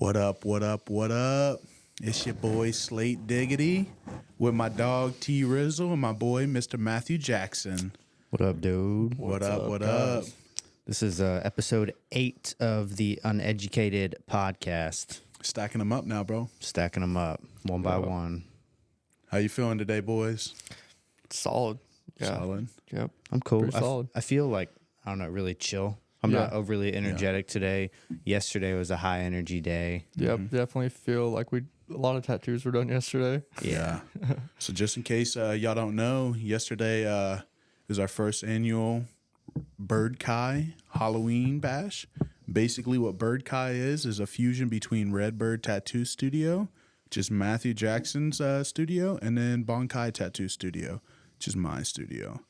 What up, what up, what up? It's your boy Slate Diggity with my dog T Rizzle and my boy Mr. Matthew Jackson. What up, dude? What up, what up? This is episode 8 of the Uneducated podcast. Stacking them up now, bro. Stacking them up one by one. How you feeling today, boys? Solid. Yeah. Solid. Yep. I'm cool. Pretty solid. I feel like, I don't know, really chill. I'm not overly energetic today. Yesterday was a high energy day. Yep. Definitely feel like a lot of tattoos were done yesterday. Yeah. So just in case y'all don't know, yesterday was our first annual Bird Kai Halloween bash. Basically what Bird Kai is a fusion between Redbird Tattoo Studio, which is Matthew Jackson's studio, and then Bonkai Tattoo Studio, which is my studio.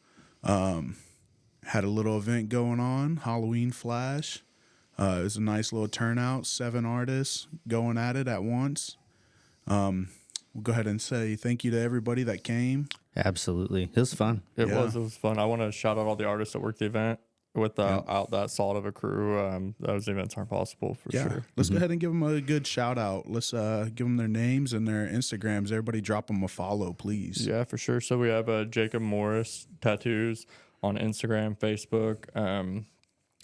Had a little event going on, Halloween Flash. It was a nice little turnout, 7 artists going at it at once. We'll go ahead and say thank you to everybody that came. Absolutely. It was fun. It was fun. I want to shout out all the artists that worked the event. Without that solid of a crew, those events aren't possible for sure. Let's go ahead and give them a good shout out. Let's give them their names and their Instagrams. Everybody drop them a follow, please. Yeah, for sure. So we have Jacob Morris Tattoos on Instagram, Facebook, and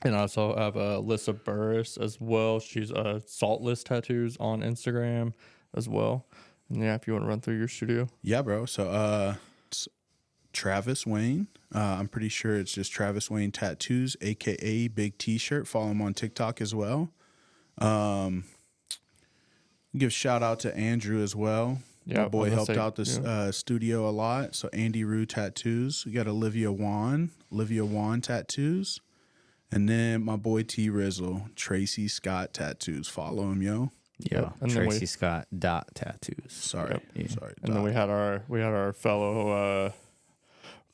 I also have Alyssa Burris as well. She's Saltless Tattoos on Instagram as well. And yeah, if you want to run through your studio. Yeah, bro. So it's Travis Wayne. I'm pretty sure it's just Travis Wayne Tattoos, a.k.a. Big T-Shirt. Follow him on TikTok as well. Give a shout out to Andrew as well. Yeah, my boy helped out this studio a lot. So Andy Rue Tattoos. We got Olivia Wan Tattoos. And then my boy T Rizzle, Tracy Scott Tattoos. Follow him, yo. Yeah. And Tracy Scott Tattoos. Sorry. Sorry. And then we had our fellow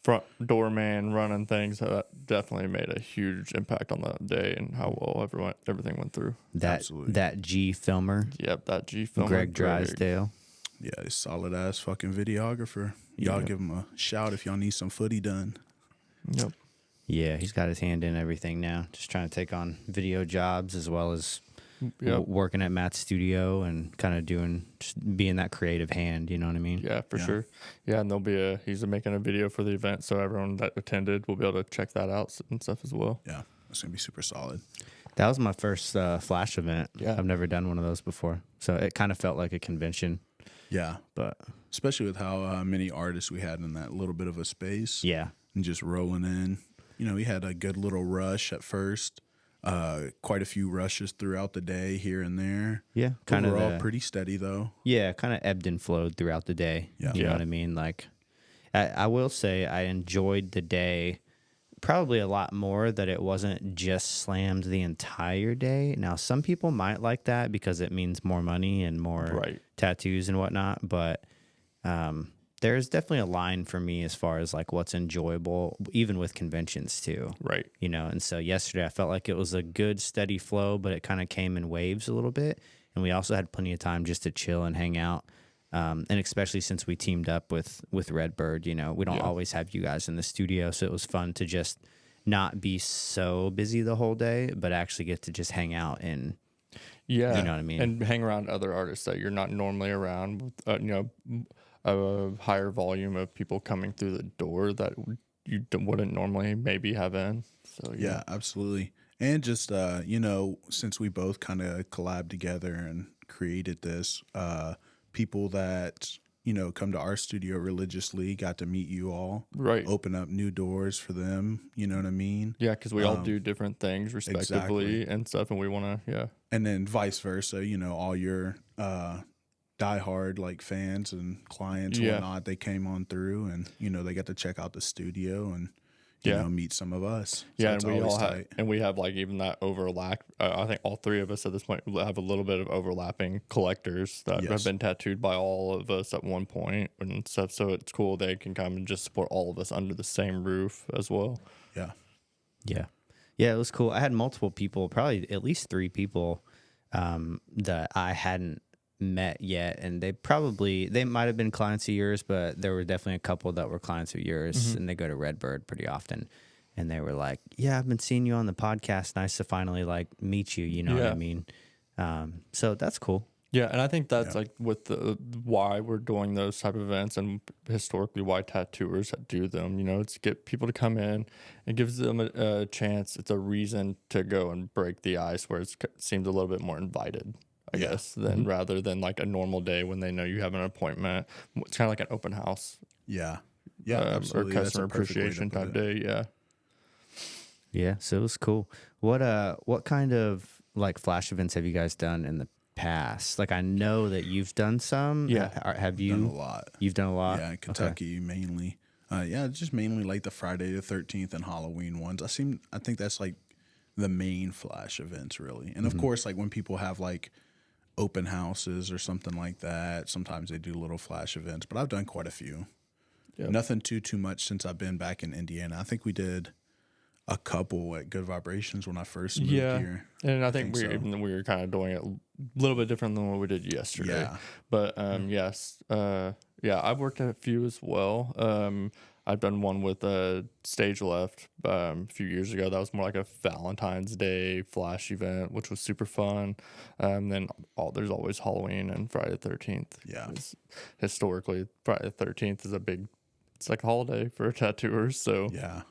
front doorman running things. That definitely made a huge impact on the day and how well everything went through. That G filmer. Yep, that G filmer. Greg Drysdale. Yeah, he's solid ass fucking videographer. Y'all give him a shout if y'all need some footy done. Yep. Yeah, he's got his hand in everything now. Just trying to take on video jobs as well as working at Matt's studio and kind of being that creative hand. You know what I mean? Yeah, for sure. Yeah, and he's making a video for the event, so everyone that attended will be able to check that out and stuff as well. Yeah, it's gonna be super solid. That was my first Flash event. Yeah. I've never done one of those before, so it kind of felt like a convention. Yeah, but especially with how many artists we had in that little bit of a space. Yeah, and just rolling in. You know, we had a good little rush at first. Quite a few rushes throughout the day here and there. Yeah, kind of overall pretty steady though. Yeah, kind of ebbed and flowed throughout the day. Yeah, you know what I mean. Like, I will say I enjoyed the day probably a lot more that it wasn't just slammed the entire day. Now, some people might like that because it means more money and more tattoos and whatnot, but there's definitely a line for me as far as like what's enjoyable, even with conventions too. Right. You know, and so yesterday I felt like it was a good steady flow, but it kind of came in waves a little bit. And we also had plenty of time just to chill and hang out. And especially since we teamed up with Redbird, you know, we don't always have you guys in the studio. So it was fun to just not be so busy the whole day, but actually get to just hang out and, you know what I mean? And hang around other artists that you're not normally around with, a higher volume of people coming through the door that you wouldn't normally maybe have in. So yeah, absolutely. And just since we both kind of collabed together and created this, people that come to our studio religiously got to meet you all, right? Open up new doors for them. You know what I mean? Yeah, because we all do different things respectively and stuff, and we want to and then vice versa. All your diehard like fans and clients and whatnot, they came on through and they got to check out the studio and meet some of us. So and we all have like even that overlap. I think all three of us at this point have a little bit of overlapping collectors that have been tattooed by all of us at one point and stuff. So it's cool they can come and just support all of us under the same roof as well. Yeah, it was cool. I had multiple people, probably at least 3 people that I hadn't met yet, and they might have been clients of yours, but there were definitely a couple that were clients of yours, and they go to Redbird pretty often, and they were like, yeah, I've been seeing you on the podcast, nice to finally like meet you, you know what I mean? So that's cool. Yeah, and I think that's like with the why we're doing those type of events, and historically why tattooers do them. You know, it's to get people to come in. It gives them a chance. It's a reason to go and break the ice, where it seems a little bit more invited, I guess, than rather than like a normal day when they know you have an appointment. It's kind of like an open house, Yeah. or Absolutely. That's customer a perfect way to appreciation put type it. day. Yeah. Yeah, so it was cool. What kind of like flash events have you guys done in the past? Like I know that you've done some. Yeah. Have Done a you? lot. You've done a lot. Yeah, in Kentucky mainly. Just mainly like the Friday the 13th and Halloween ones. I think that's like the main flash events really. And of course, like when people have like open houses or something like that, sometimes they do little flash events. But I've done quite a few. Yep. Nothing too much since I've been back in Indiana. I think we did a couple at Good Vibrations when I first moved here. And I think so. we were kind of doing it a little bit different than what we did yesterday. Yeah. But yes, I've worked at a few as well. I've done one with Stage Left a few years ago. That was more like a Valentine's Day flash event, which was super fun. Then there's always Halloween and Friday the 13th. Yeah. Historically, Friday the 13th is it's like a holiday for tattooers. So Yeah.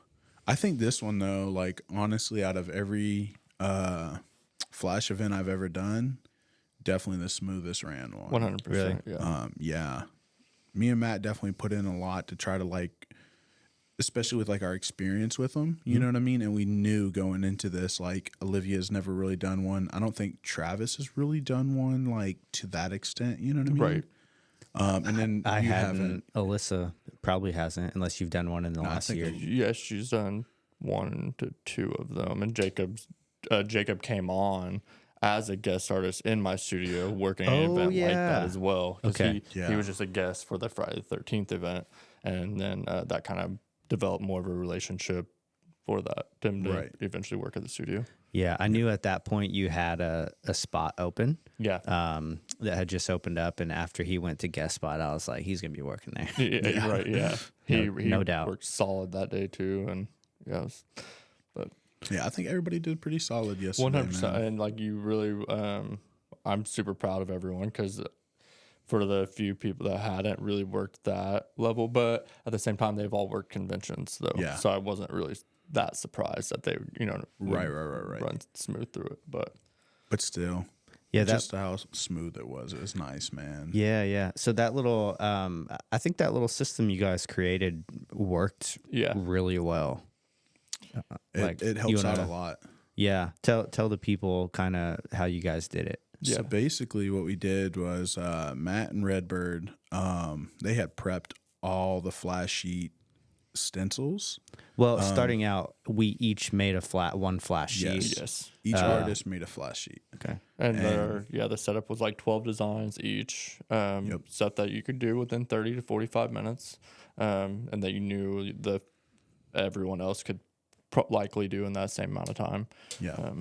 I think this one though, like honestly, out of every flash event I've ever done, definitely the smoothest ran one. 100%. Really? Yeah. Yeah. Me and Matt definitely put in a lot to try to like, especially with like our experience with them, you know what I mean? And we knew going into this, like Olivia's never really done one. I don't think Travis has really done one like to that extent, you know what I mean? Right. And then I you haven't. Alyssa probably hasn't, unless you've done one in the I last think year. Yes, she's done 1 to 2 of them, and Jacob came on as a guest artist in my studio working an event like that as well. 'Cause Okay. he was just a guest for the Friday the 13th event, and then that kind of developed more of a relationship for that him to Right. eventually work at the studio. Yeah, I knew at that point you had a spot open. Yeah. That had just opened up, and after he went to guest spot, I was like, he's gonna be working there. Yeah. Right. Yeah. He no doubt. worked solid that day too, and but Yeah, I think everybody did pretty solid yesterday. 100%. Man. And like you really, I'm super proud of everyone because for the few people that hadn't really worked that level, but at the same time, they've all worked conventions though. Yeah. So I wasn't really that surprised that they, Right. run smooth through it. But still, Yeah, just how smooth it was nice, man. Yeah. So that little, I think that little system you guys created worked Yeah. really well. It helps out a lot. Yeah, tell the people kind of how you guys did it. Yeah. So basically, what we did was Matt and Redbird, they had prepped all the flash sheet stencils. Well, starting out, we each made one flash sheet. Yes. Each artist made a flash sheet. Okay. And the setup was like 12 designs each, stuff that you could do within 30 to 45 minutes, and that you knew everyone else could likely do in that same amount of time. Yeah.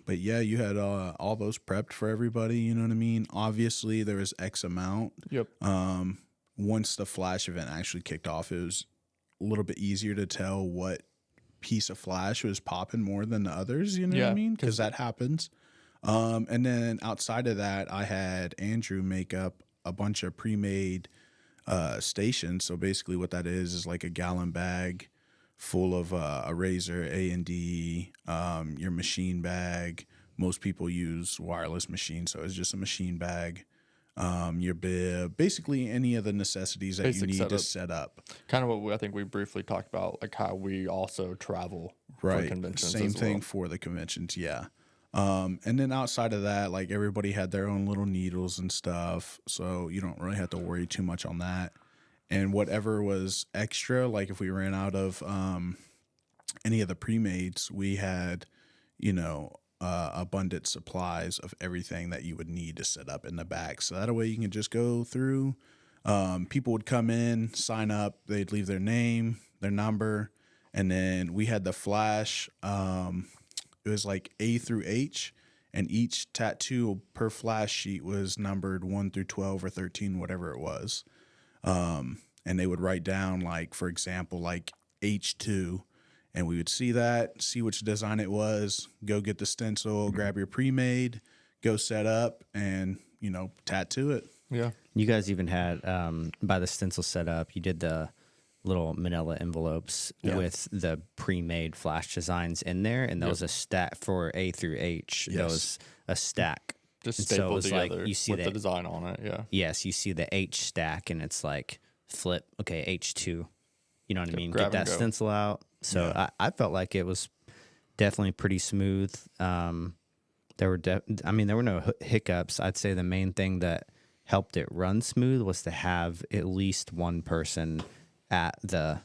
But yeah, you had all those prepped for everybody. You know what I mean? Obviously, there was X amount. Yep. Once the flash event actually kicked off, it was a little bit easier to tell what piece of flash was popping more than the others. You know what I mean? Because that happens. And then outside of that, I had Andrew make up a bunch of pre-made stations. So basically, what that is like a gallon bag full of a razor, A&D, your machine bag. Most people use wireless machines, so it's just a machine bag. Your bib, basically any of the necessities that Basic you need to setup. set up. Kind of what I think we briefly talked about, like how we also travel for conventions. Same as thing well. for the conventions, yeah. And then outside of that, like everybody had their own little needles and stuff, so you don't really have to worry too much on that. And whatever was extra, like if we ran out of any of the pre-mades, we had, abundant supplies of everything that you would need to set up in the back. So that way you can just go through. People would come in, sign up, they'd leave their name, their number, and then we had the flash. It was like A through H, and each tattoo per flash sheet was numbered 1 through 12 or 13, whatever it was. And they would write down, like, for example, like H2, and we would see that, see which design it was, go get the stencil, grab your pre-made, go set up, and tattoo it. Yeah. You guys even had by the stencil setup, you did the little manila envelopes with the pre-made flash designs in there, and that was a stack for A through H. Yes. That was a stack. Just And stapled it was together like you see with the that. design on it. Yeah. Yes, you see the H stack, and it's like flip. Okay, H2. You know what I mean? grab Get and that go. stencil out. So I felt like it was definitely pretty smooth. There were there were no hiccups. I'd say the main thing that helped it run smooth was to have at least one person at the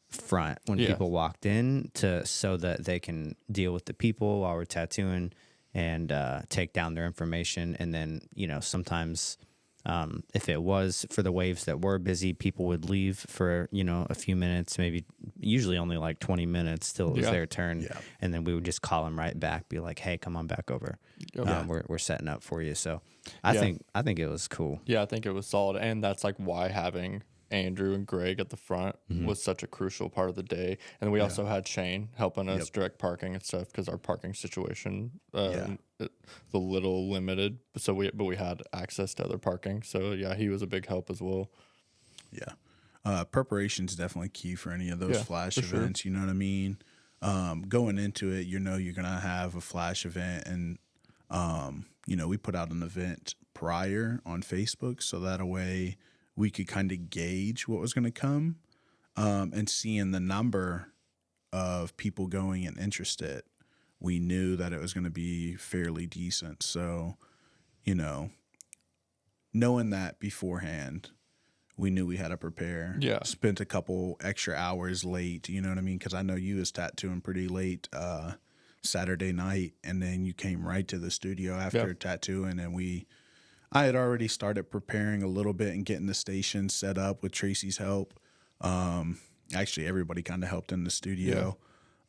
front when people walked in so that they can deal with the people while we're tattooing and take down their information. And then, sometimes if it was for the waves that were busy, people would leave for, a few minutes, usually only like 20 minutes till it was their turn. Yeah. And then we would just call them right back, be like, hey, come on back over. We're setting up for you. So I think it was cool. Yeah, I think it was solid. And that's like why having Andrew and Greg at the front was such a crucial part of the day. And we also had Shane helping us direct parking and stuff because our parking situation it's a little limited. So we had access to other parking. So yeah, he was a big help as well. Yeah. Preparation's definitely key for any of those flash for sure. events. You know what I mean? Going into it, you're going to have a flash event, and we put out an event prior on Facebook, so that a way we could kind of gauge what was going to come, and seeing the number of people going and interested, we knew that it was going to be fairly decent. So, knowing that beforehand, we knew we had to prepare. Yeah. Spent a couple extra hours late, you know what I mean? Because I know you was tattooing pretty late Saturday night, and then you came right to the studio after tattooing, and I had already started preparing a little bit and getting the station set up with Tracy's help. Actually, everybody kind of helped in the studio.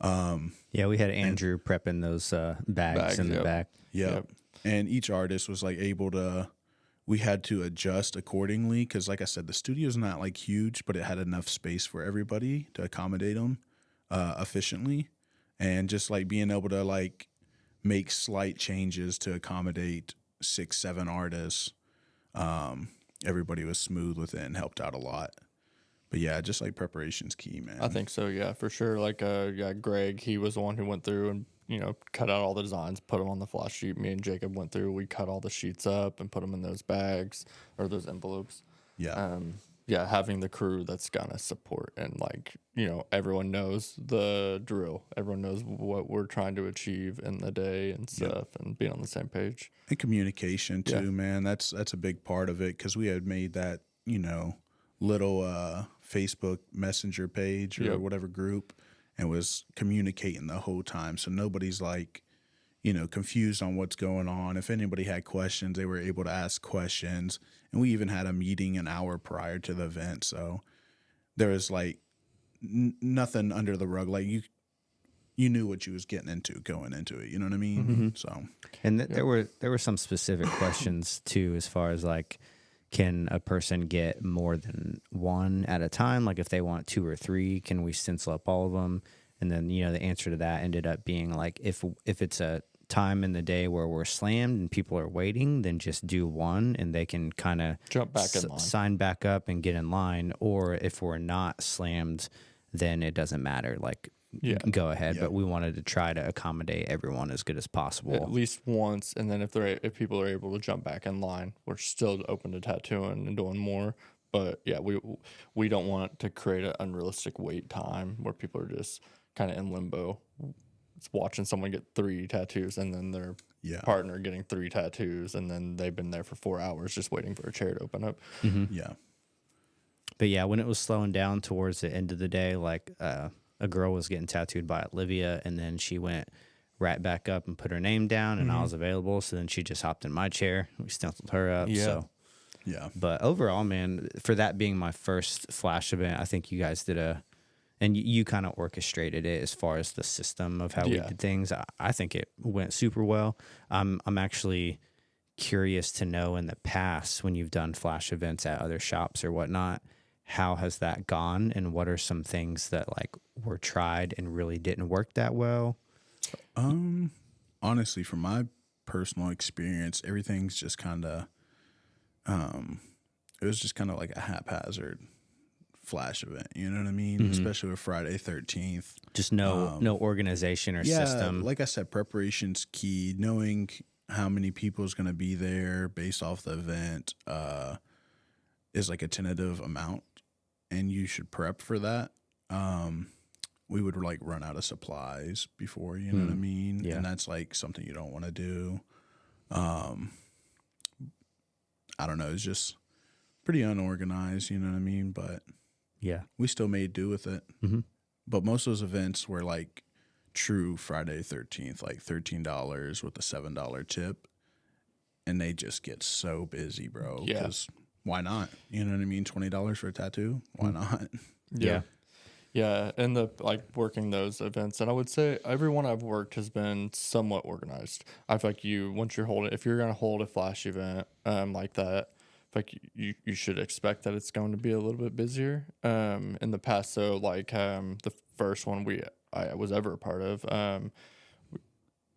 We had Andrew prepping those bags in the back. Yep. And each artist was like able to, we had to adjust accordingly because, like I said, the studio's not like huge, but it had enough space for everybody to accommodate them efficiently. And just like being able to like make slight changes to accommodate 6-7 artists, everybody was smooth with it and helped out a lot. But yeah, just like preparation's key, man. I think so, yeah, for sure. Like, Greg, he was the one who went through and, cut out all the designs, put them on the flash sheet. Me and Jacob went through, we cut all the sheets up and put them in those bags or those envelopes. Yeah. Having the crew that's gonna support and like, everyone knows the drill. Everyone knows what we're trying to achieve in the day and stuff and being on the same page. And communication too, man. That's a big part of it because we had made that, little Facebook Messenger page or whatever group and was communicating the whole time. So nobody's like, confused on what's going on. If anybody had questions, they were able to ask questions. And we even had a meeting an hour prior to the event. So there was like nothing under the rug. Like you knew what you was getting into going into it. You know what I mean? Mm-hmm. So, and there were some specific questions too, as far as like, can a person get more than one at a time? Like if they want 2 or 3, can we stencil up all of them? And then, the answer to that ended up being like, if it's a time in the day where we're slammed and people are waiting, then just do one and they can kind of Jump back in line. Sign back up and get in line. Or if we're not slammed, then it doesn't matter. Like, go ahead. But we wanted to try to accommodate everyone as good as possible. At least once, and then if people are able to jump back in line, we're still open to tattooing and doing more. But yeah, we don't want to create an unrealistic wait time where people are just kind of in limbo. It's watching someone get 3 tattoos and then their partner getting 3 tattoos, and then they've been there for 4 hours just waiting for a chair to open up. Mm-hmm. yeah. But yeah, when it was slowing down towards the end of the day, like a girl was getting tattooed by Olivia, and then she went right back up and put her name down, and I was available. So then she just hopped in my chair. We stenciled her up. Yeah. So Yeah. But overall, man, for that being my first flash event, I think you guys did and you kind of orchestrated it as far as the system of how we did things. I think it went super well. I'm actually curious to know in the past when you've done flash events at other shops or whatnot, how has that gone, and what are some things that like were tried and really didn't work that well? Honestly, from my personal experience, everything's just kind of, it was just kind of like a haphazard flash event. You know what I mean? Especially with Friday 13th. Just no organization or Yeah, system. like I said, preparation's key. Knowing how many people is going to be there based off the event is like a tentative amount, and you should prep for that. We would like run out of supplies before, you know what I mean? Yeah. And that's like something you don't want to do. I don't know. It's just pretty unorganized, you know what I mean? But Yeah. we still made do with it. But most of those events were like true Friday 13th, like $13 with a $7 tip. And they just get so busy, bro. Yeah. Because why not? You know what I mean? $20 for a tattoo? Why not? Yeah. Yeah, and the like working those events, and I would say everyone I've worked has been somewhat organized. I feel like if you're gonna hold a flash event like that, I feel like you should expect that it's going to be a little bit busier. In the past, so like the first one I was ever a part of,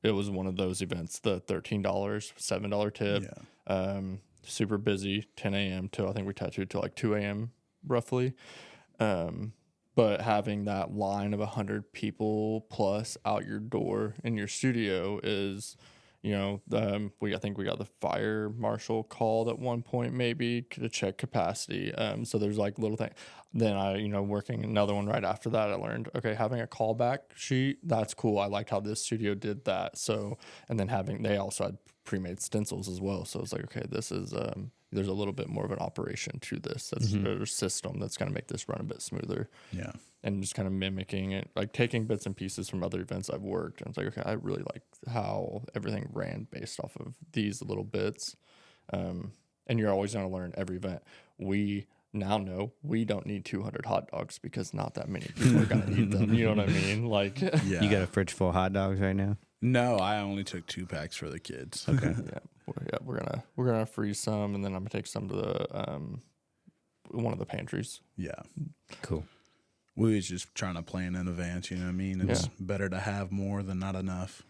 it was one of those events, the $13, $7 tip, super busy, 10 a.m. till I think we tattooed till like 2 a.m. roughly. But having that line of 100 people plus out your door in your studio is, I think we got the fire marshal called at one point maybe to check capacity. So there's like little thing. Then working another one right after that, I learned, okay, having a callback sheet, that's cool. I liked how this studio did that. So, and then they also had pre-made stencils as well. So it's like, okay, this is, there's a little bit more of an operation to this. That's a system that's going to make this run a bit smoother. Yeah. And just kind of mimicking it, like taking bits and pieces from other events I've worked. And it's like, okay, I really like how everything ran based off of these little bits. And you're always going to learn every event. We now know we don't need 200 hot dogs because not that many people are going to eat them. You know what I mean? Like, Yeah. You got a fridge full of hot dogs right now? No, I only took 2 packs for the kids. Okay. we're gonna freeze some, and then I'm gonna take some to the one of the pantries. Yeah. Cool. We was just trying to plan in advance, you know what I mean? It's better to have more than not enough.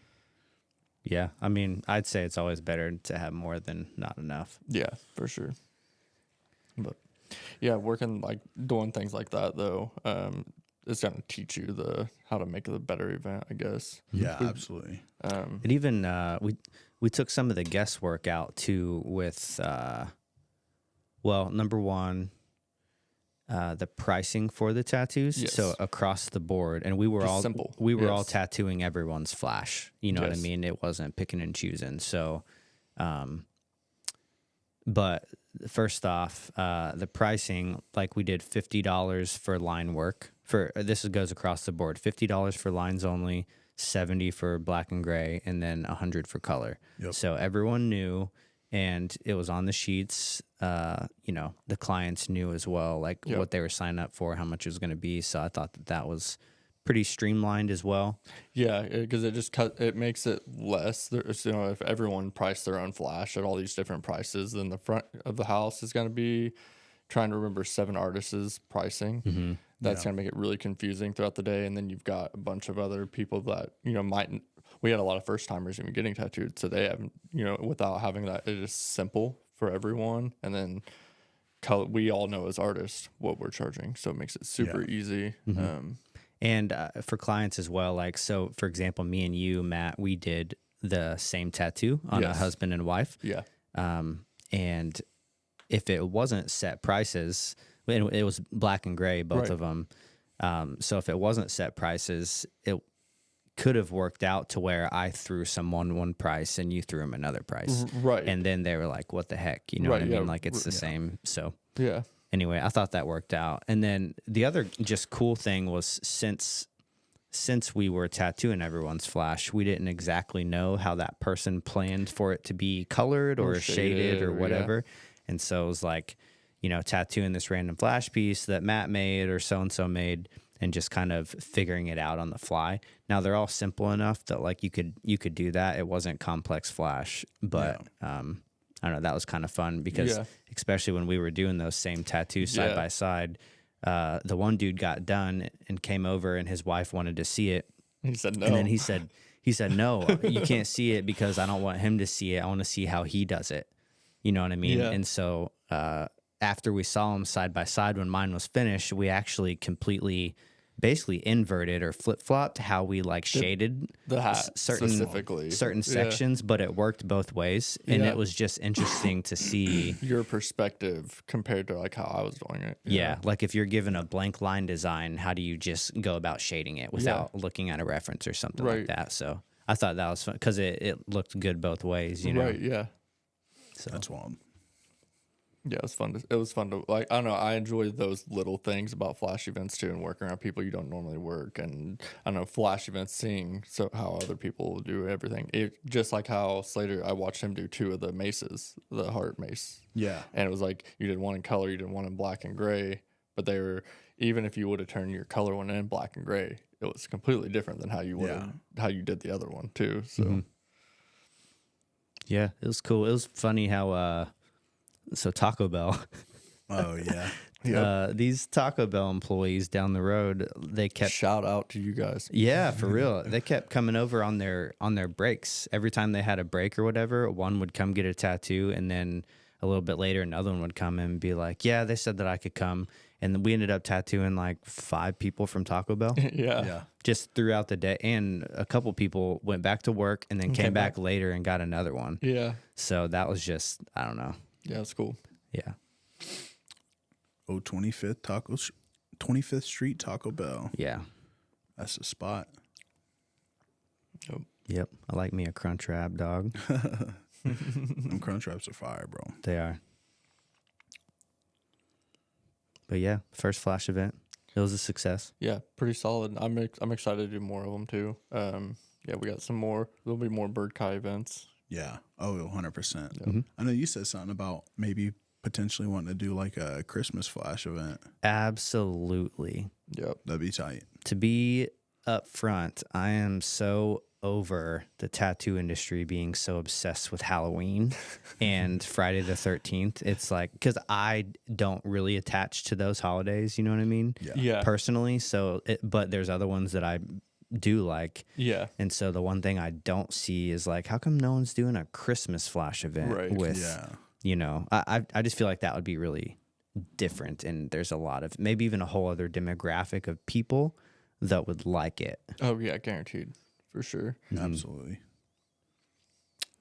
Yeah. I mean, I'd say it's always better to have more than not enough. Yeah, for sure. But yeah, doing things like that though, it's gonna teach you how to make it a better event, I guess. Yeah, absolutely. It even we took some of the guesswork out too with number one, the pricing for the tattoos. Yes. So across the board, and we were Just all simple. all tattooing everyone's flash. You know what I mean? It wasn't picking and choosing. So, but first off, the pricing, like we did $50 for line work. This goes across the board. $50 for lines only, $70 for black and gray, and then $100 for color. Yep. So everyone knew, and it was on the sheets. The clients knew as well, like what they were signing up for, how much it was going to be. So I thought that was pretty streamlined as well. Yeah, because it makes it less. If everyone priced their own flash at all these different prices, then the front of the house is going to be trying to remember 7 artists' pricing. That's going to make it really confusing throughout the day. And then you've got a bunch of other people that, we had a lot of first timers even getting tattooed. So they haven't, without having that, it is simple for everyone. And then we all know as artists what we're charging. So it makes it super easy. And for clients as well, like, so for example, me and you, Matt, we did the same tattoo on a husband and wife. Yeah. And if it wasn't set prices, it was black and gray, both of them. So if it wasn't set prices, it could have worked out to where I threw someone one price and you threw them another price. Right. And then they were like, what the heck? You know what I mean? Like it's the same. So yeah. Anyway, I thought that worked out. And then the other just cool thing was since we were tattooing everyone's flash, we didn't exactly know how that person planned for it to be colored or shaded or whatever. And so it was like, tattooing this random flash piece that Matt made or so-and-so made and just kind of figuring it out on the fly. Now they're all simple enough that like you could do that. It wasn't complex flash, but I don't know, that was kind of fun because especially when we were doing those same tattoos side by side, the one dude got done and came over and his wife wanted to see it. He said no. And then he said, no, you can't see it because I don't want him to see it. I want to see how he does it. You know what I mean? Yeah. And so after we saw them side by side when mine was finished, we actually completely basically inverted or flip-flopped how we like shaded the hat certain sections, but it worked both ways. And it was just interesting to see your perspective compared to like how I was doing it. Yeah. Like if you're given a blank line design, how do you just go about shading it without looking at a reference or something like that? So I thought that was fun because it looked good both ways, you know? Right, yeah. So That's wild. Yeah, it was fun to like. I don't know. I enjoy those little things about flash events too, and working around people you don't normally work. And I don't know, flash events, seeing how other people do everything. It just like how Slater. I watched him do 2 of the maces, the heart mace. Yeah. And it was like you did one in color, you did one in black and gray. But they were, even if you would have turned your color one in black and gray, it was completely different than how you would how you did the other one too. So yeah, it was cool. It was funny how so Taco Bell. Oh yeah. These Taco Bell employees down the road, they kept shout out to you guys. Yeah, for real. They kept coming over on their breaks. Every time they had a break or whatever, one would come get a tattoo, and then a little bit later, another one would come and be like, "Yeah, they said that I could come." And we ended up tattooing like 5 people from Taco Bell. Yeah. Just throughout the day, and a couple people went back to work and then came back later and got another one. Yeah. So that was just, I don't know. Yeah, it's cool. Yeah. Oh, 25th Street Taco Bell. Yeah. That's the spot. Yep. I like me a crunch wrap, dog. Them crunch wraps are fire, bro. They are. But yeah, first flash event. It was a success. Yeah, pretty solid. I'm excited to do more of them too. Yeah, we got some more. There'll be more Bird Kai events. Yeah. Oh, 100%. I know you said something about maybe potentially wanting to do like a Christmas flash event. Absolutely. Yep. That'd be tight. To be up front, I am so over the tattoo industry being so obsessed with Halloween and Friday the 13th. It's like, because I don't really attach to those holidays, you know what I mean? Yeah. Personally. So, but there's other ones that I do like. Yeah. And so the one thing I don't see is like, how come no one's doing a Christmas flash event with, you know, I just feel like that would be really different. And there's a lot of, maybe even a whole other demographic of people that would like it. Oh yeah, guaranteed. For sure. Absolutely.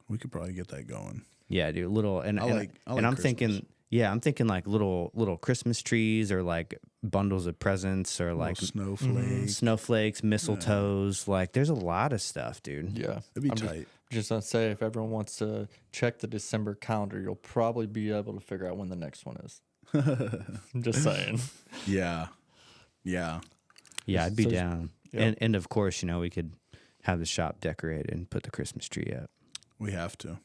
We could probably get that going. Yeah, dude. Little and I like I'm Christmas. thinking, I'm thinking like little Christmas trees or like bundles of presents or like snowflakes, mistletoes. Like, there's a lot of stuff, dude. Yeah, It'd be tight. Just gonna say, if everyone wants to check the December calendar, you'll probably be able to figure out when the next one is. I'm just saying. Yeah. I'd be down. Yep. And of course, you know, we could have the shop decorated and put the Christmas tree up. We have to.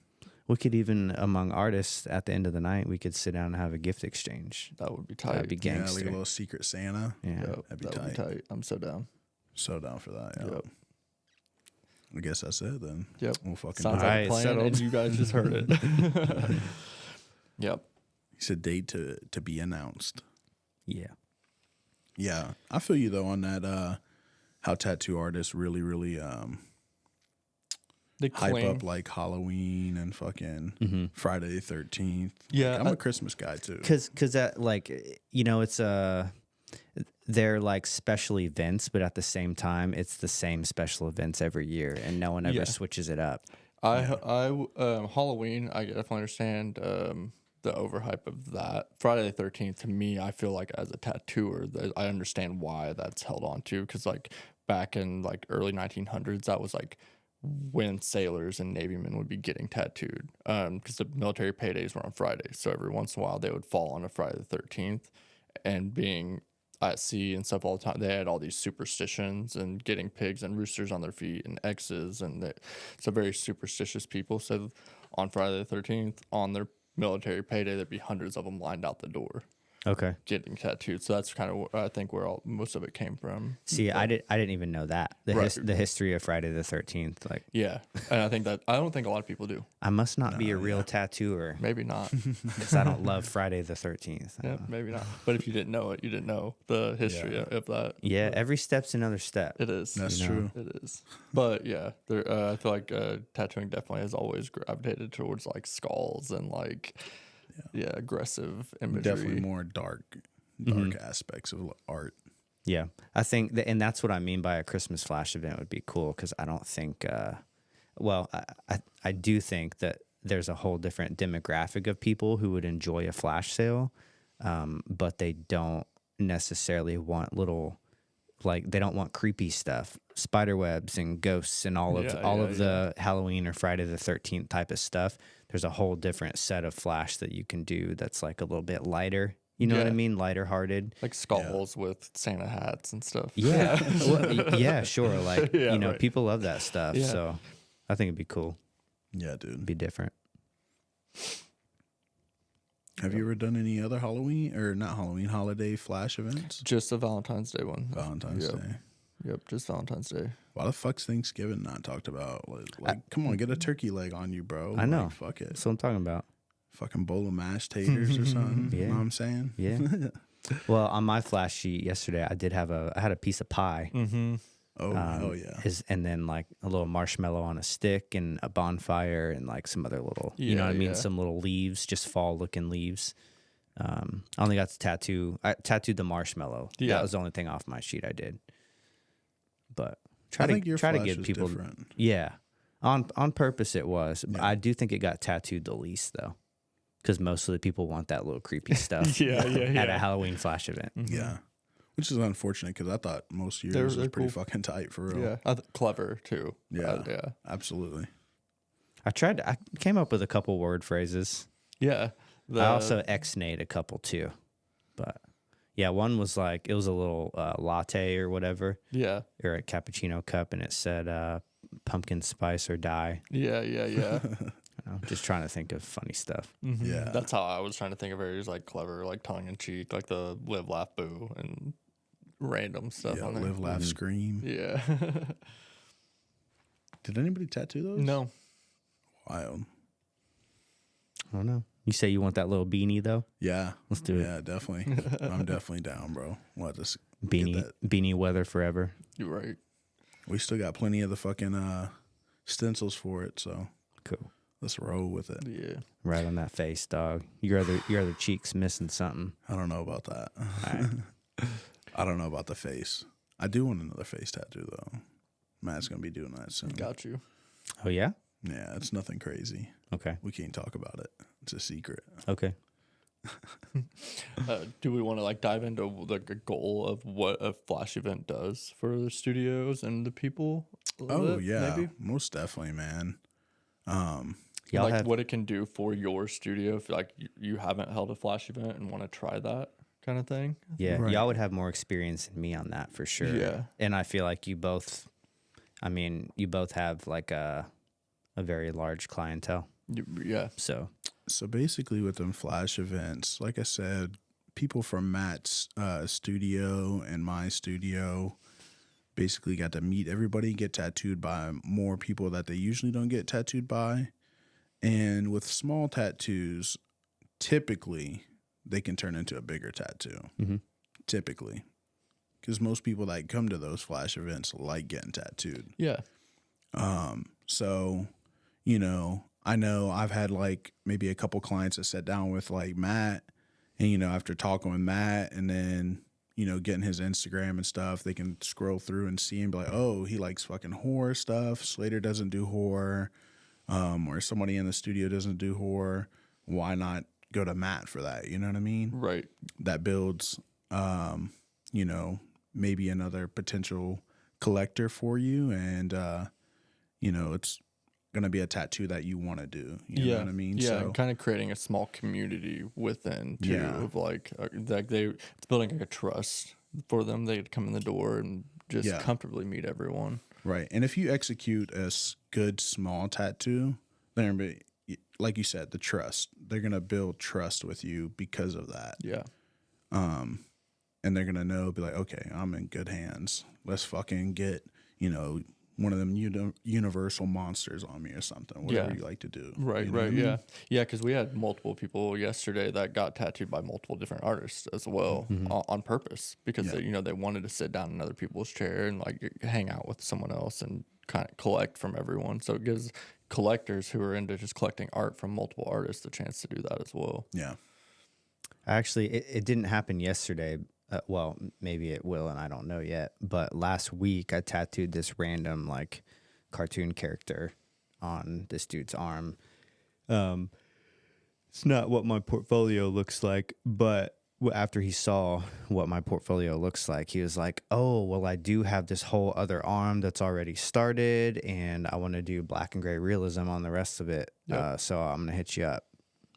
We could even, among artists, at the end of the night, we could sit down and have a gift exchange. That would be tight. That'd be gangster. Yeah, like a little secret Santa. Yeah, That'd be that would be tight. I'm so down. So down for that. Yeah. Yep. I guess that's it then. Yep. We'll fucking Sounds do it. like a plan, settled. and you guys just heard it. Yep. He said date to be announced. Yeah. Yeah. I feel you though on that how tattoo artists really They hype cling. up like Halloween and fucking Friday the 13th. Yeah, Like, I'm a Christmas guy too. Cause that, like, you know, it's they're like special events, but at the same time, it's the same special events every year, and no one ever switches it up. Halloween, I definitely understand the overhype of that. Friday the 13th, to me, I feel like as a tattooer, I understand why that's held on to, because like back in like early 1900s, that was like when sailors and navymen would be getting tattooed, because the military paydays were on Fridays, so every once in a while they would fall on a Friday the 13th, and being at sea and stuff all the time, they had all these superstitions and getting pigs and roosters on their feet and X's, and so very superstitious people. So on Friday the 13th, on their military payday, there'd be hundreds of them lined out the door. Okay. getting tattooed. So that's kind of I think where most of it came from. See, I didn't even know that Right. the history of Friday the 13th. Like, Yeah, and I don't think a lot of people do. I must not be a real tattooer Maybe not. because I don't love Friday the 13th. Yeah, maybe not. But if you didn't know it, you didn't know the history of that. Yeah, every step's another step. It is. That's You know. true. It is. But yeah, I feel like tattooing definitely has always gravitated towards like skulls and like aggressive imagery. Definitely more dark aspects of art. Yeah, I think that, and that's what I mean by a Christmas flash event would be cool because I don't think, I do think that there's a whole different demographic of people who would enjoy a flash sale, but they don't necessarily want they don't want creepy stuff, spider webs and ghosts and all of the Halloween or Friday the 13th type of stuff. There's a whole different set of flash that you can do that's like a little bit lighter. You know what I mean? Lighter hearted. Like skulls with Santa hats and stuff. Yeah. Yeah, sure. Like, right. people love that stuff. Yeah. So I think it'd be cool. Yeah, dude. Be different. Have you ever done any other Halloween or not Halloween holiday flash events? Just the Valentine's Day one. Valentine's Day. Yep, just Valentine's Day. Why the fuck's Thanksgiving not talked about? Like come on, get a turkey leg on you, bro. I know. Like, fuck it. That's what I'm talking about. Fucking bowl of mashed taters or something. Yeah. You know what I'm saying? Yeah. Well, on my flash sheet yesterday, I had a piece of pie. Mm-hmm. Oh, hell yeah. And then like a little marshmallow on a stick and a bonfire and like some other little, you know what I mean? Yeah. Some little leaves, just fall looking leaves. I only got to I tattooed the marshmallow. Yeah. That was the only thing off my sheet I did. But I think your try to flash give was people different. Yeah. On purpose it was. Yeah. I do think it got tattooed the least though. Because most of the people want that little creepy stuff Yeah. at a Halloween flash event. Mm-hmm. Yeah. Which is unfortunate because I thought most years They're was pretty cool. fucking tight for real. Yeah, clever too. Yeah. Yeah. Absolutely. I came up with a couple word phrases. Yeah. I also ex-nayed a couple too. But yeah, one was like, it was a little latte or whatever, Yeah. or a cappuccino cup, and it said pumpkin spice or die. Yeah. You know, just trying to think of funny stuff. Mm-hmm. Yeah. That's how I was trying to think of it. It was like clever, like tongue in cheek, like the live, laugh, boo, and random stuff Yeah, on there. live, laugh, scream. Yeah. Did anybody tattoo those? No. Wild. I don't know. You say you want that little beanie though? Yeah. Let's do it. Yeah, definitely. I'm definitely down, bro. We'll have to get Beanie that. beanie weather forever. You're right. We still got plenty of the fucking stencils for it, so Cool. let's roll with it. Yeah. Right on that face, dog. Your other cheek's missing something. I don't know about that. All right. I don't know about the face. I do want another face tattoo though. Matt's gonna be doing that soon. Got you. Oh yeah? Yeah, it's nothing crazy. Okay. We can't talk about it. It's a secret. Okay. Do we want to like dive into like a goal of what a flash event does for the studios and the people? a little Oh bit, yeah, maybe? most definitely, man. Y'all Like have what it can do for your studio if like you haven't held a flash event and want to try that kind of thing. Yeah, Right. y'all would have more experience than me on that for sure. Yeah. And I feel like you both have like a very large clientele. Yeah. So So basically, with them flash events, like I said, people from Matt's studio and my studio basically got to meet everybody, get tattooed by more people that they usually don't get tattooed by. And with small tattoos, typically they can turn into a bigger tattoo. Mhm. Typically, because most people that come to those flash events like getting tattooed. Yeah. So, you know I've had like maybe a couple clients that sat down with like Matt, and after talking with Matt and then getting his Instagram and stuff, they can scroll through and see and be like, oh, he likes fucking horror stuff. Slater doesn't do horror, or somebody in the studio doesn't do horror. Why not go to Matt for that? You know what I mean? Right. That builds, maybe another potential collector for you, and it's gonna be a tattoo that you want to do. You know what I mean? Yeah, So, kind of creating a small community within too Yeah. of like it's building like a trust for them. They could come in the door and just Yeah. comfortably meet everyone. right. And if you execute a good small tattoo, they're gonna be, like you said, the trust. They're gonna build trust with you because of that. Yeah. And they're gonna know, be like, okay, I'm in good hands. Let's fucking get, one of them universal monsters on me or something. Whatever Yeah. you like to do. Right, You know what right, I mean? yeah. Yeah, because we had multiple people yesterday that got tattooed by multiple different artists as well on purpose because Yeah. they wanted to sit down in other people's chair and like hang out with someone else and kind of collect from everyone. So it gives collectors who are into just collecting art from multiple artists the chance to do that as well. Yeah. Actually, it didn't happen yesterday. Well, maybe it will, and I don't know yet. But last week, I tattooed this random like cartoon character on this dude's arm. It's not what my portfolio looks like, but after he saw what my portfolio looks like, he was like, "Oh, well, I do have this whole other arm that's already started, and I want to do black and gray realism on the rest of it. Yep. So I'm gonna hit you up."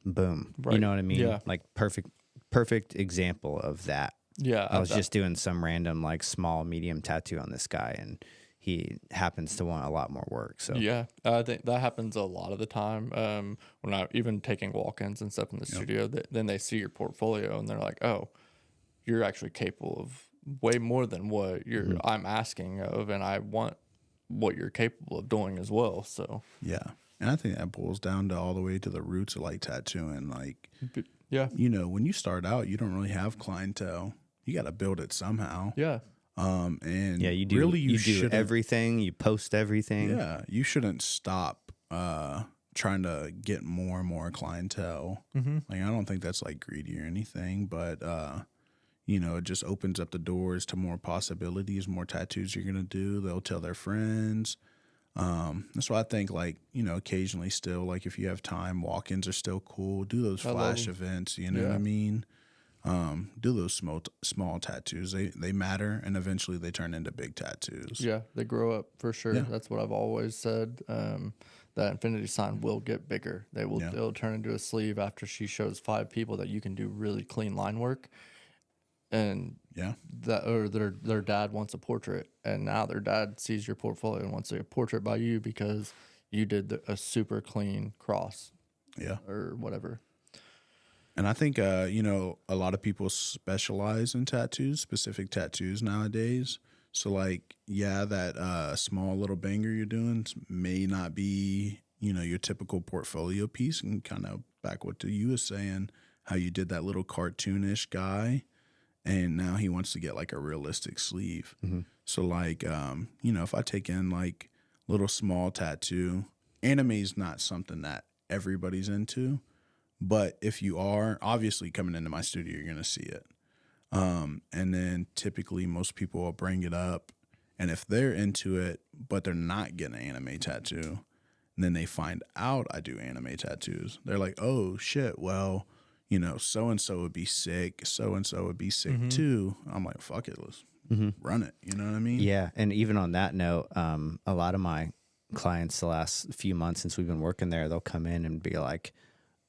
Boom. You Right. know what I mean? Yeah. Like perfect example of that. Yeah, I was just doing some random like small medium tattoo on this guy, and he happens to want a lot more work. So Yeah, I think that happens a lot of the time. When I even taking walk-ins and stuff in the studio, then they see your portfolio and they're like, "Oh, you're actually capable of way more than what I'm asking of, and I want what you're capable of doing as well." So, Yeah. And I think that boils down to all the way to the roots of like tattooing. Like, yeah, when you start out, you don't really have clientele. You got to build it somehow. yeah, And yeah, you do. really, You do shouldn't. everything. You post everything. Yeah, you shouldn't stop trying to get more and more clientele. Like, I don't think that's like greedy or anything, but it just opens up the doors to more possibilities, more tattoos you're gonna do. They'll tell their friends. That's why I think, like, occasionally still, like, if you have time, walk-ins are still cool. Do those I love flash 'em. events, you know what I Yeah. mean? Do those small tattoos. They matter, and eventually they turn into big tattoos. yeah. They grow up for sure. Yeah. That's what I've always said. That infinity sign will get bigger. Yeah. It'll turn into a sleeve after she shows 5 people that you can do really clean line work. And Yeah. that, or their dad wants a portrait, and now their dad sees your portfolio and wants a portrait by you because you did a super clean cross Yeah. or whatever. And I think, a lot of people specialize in tattoos, specific tattoos nowadays. So, like, yeah, that small little banger you're doing may not be, your typical portfolio piece. And kind of back what you was saying, how you did that little cartoonish guy, and now he wants to get like a realistic sleeve. So, like, if I take in like little small tattoo, anime is not something that everybody's into. But if you are, obviously coming into my studio, you're going to see it. And then typically most people will bring it up. And if they're into it, but they're not getting an anime tattoo, and then they find out I do anime tattoos, they're like, oh, shit, well, so-and-so would be sick. So-and-so would be sick too. I'm like, fuck it, let's run it. You know what I mean? Yeah, and even on that note, a lot of my clients the last few months since we've been working there, they'll come in and be like,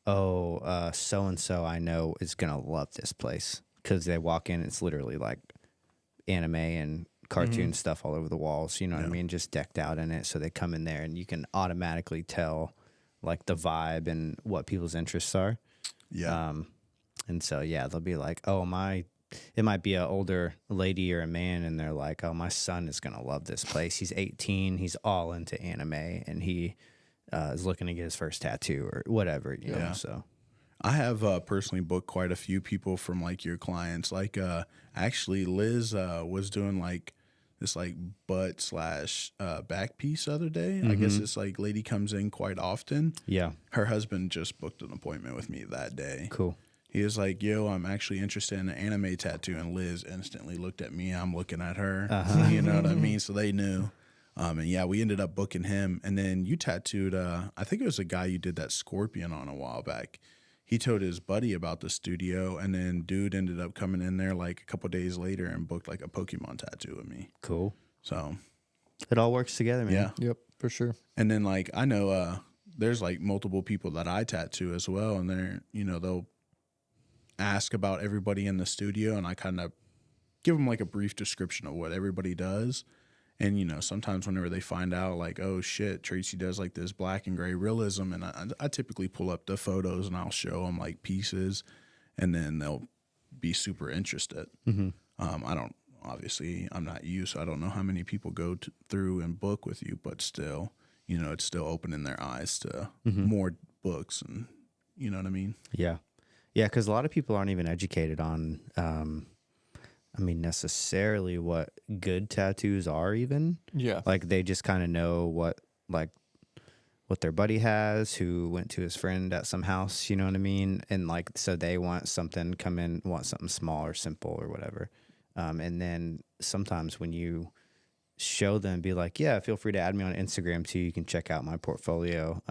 "Oh, so and so I know is gonna love this place," because they walk in, it's literally like anime and cartoon stuff all over the walls. You know what I mean? Just decked out in it. So they come in there, and you can automatically tell like the vibe and what people's interests are. Yeah. And so, yeah, they'll be like, "Oh, it might be an older lady or a man," and they're like, "Oh, my son is going to love this place. He's 18. He's all into anime, and he is looking to get his first tattoo or whatever, you know?" So I have personally booked quite a few people from like your clients. Like, actually, Liz was doing like this like butt slash back piece the other day. I guess this like lady comes in quite often. yeah, Her husband just booked an appointment with me that day. cool. He was like, "Yo, I'm actually interested in an anime tattoo," and Liz instantly looked at me. I'm looking at her. You know what I mean? So they knew. And yeah, we ended up booking him. And then you tattooed. I think it was a guy you did that scorpion on a while back. He told his buddy about the studio, and then dude ended up coming in there like a couple days later and booked like a Pokemon tattoo with me. Cool. So It all works together, man. yeah. Yep, for sure. And then like I know there's like multiple people that I tattoo as well, and they're they'll ask about everybody in the studio, and I kind of give them like a brief description of what everybody does. And sometimes whenever they find out like, oh shit, Tracy does like this black and gray realism, and I typically pull up the photos and I'll show them like pieces, and then they'll be super interested. I don't, obviously I'm not you, so I don't know how many people go through and book with you, but still, you know, it's still opening their eyes to more books, and you know what I mean? Yeah. Yeah, because a lot of people aren't even educated on, necessarily what good tattoos are even. Yeah. Like, they just kind of know what their buddy has who went to his friend at some house, you know what I mean? And, like, so they want something, want something small or simple or whatever. And then sometimes when you show them, be like, yeah, feel free to add me on Instagram too. You can check out my portfolio.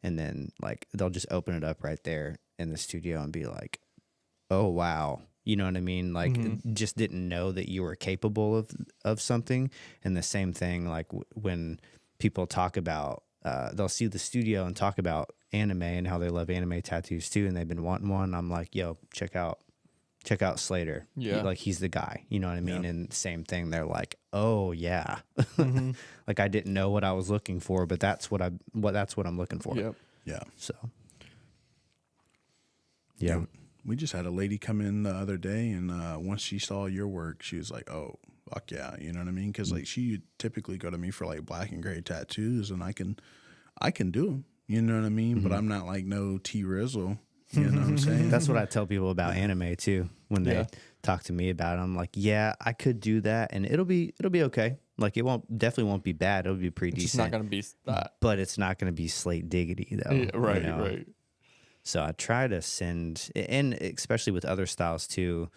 And then, like, they'll just open it up right there in the studio and be like, oh, wow. You know what I mean? Like, just didn't know that you were capable of something. And the same thing, like, when people talk about, they'll see the studio and talk about anime and how they love anime tattoos too, and they've been wanting one. I'm like, yo, check out Slater. Yeah. Like, he's the guy. You know what I mean? Yeah. And same thing, they're like, oh yeah. Like, I didn't know what I was looking for, but that's what I'm looking for. Yep. Yeah. So yeah. We just had a lady come in the other day, and once she saw your work, she was like, oh, fuck yeah. You know what I mean? Because like, she typically go to me for like black and gray tattoos, and I can do them. You know what I mean? But I'm not like no T-Rizzle. You know what I'm saying? That's what I tell people about anime too. When they Yeah. talk to me about it, I'm like, yeah, I could do that, and it'll be okay. Like, definitely won't be bad. It'll be pretty It's decent. not going to be that. But it's not going to be slate diggity though. Yeah, right, you know? right. So I try to send, and especially with other styles too,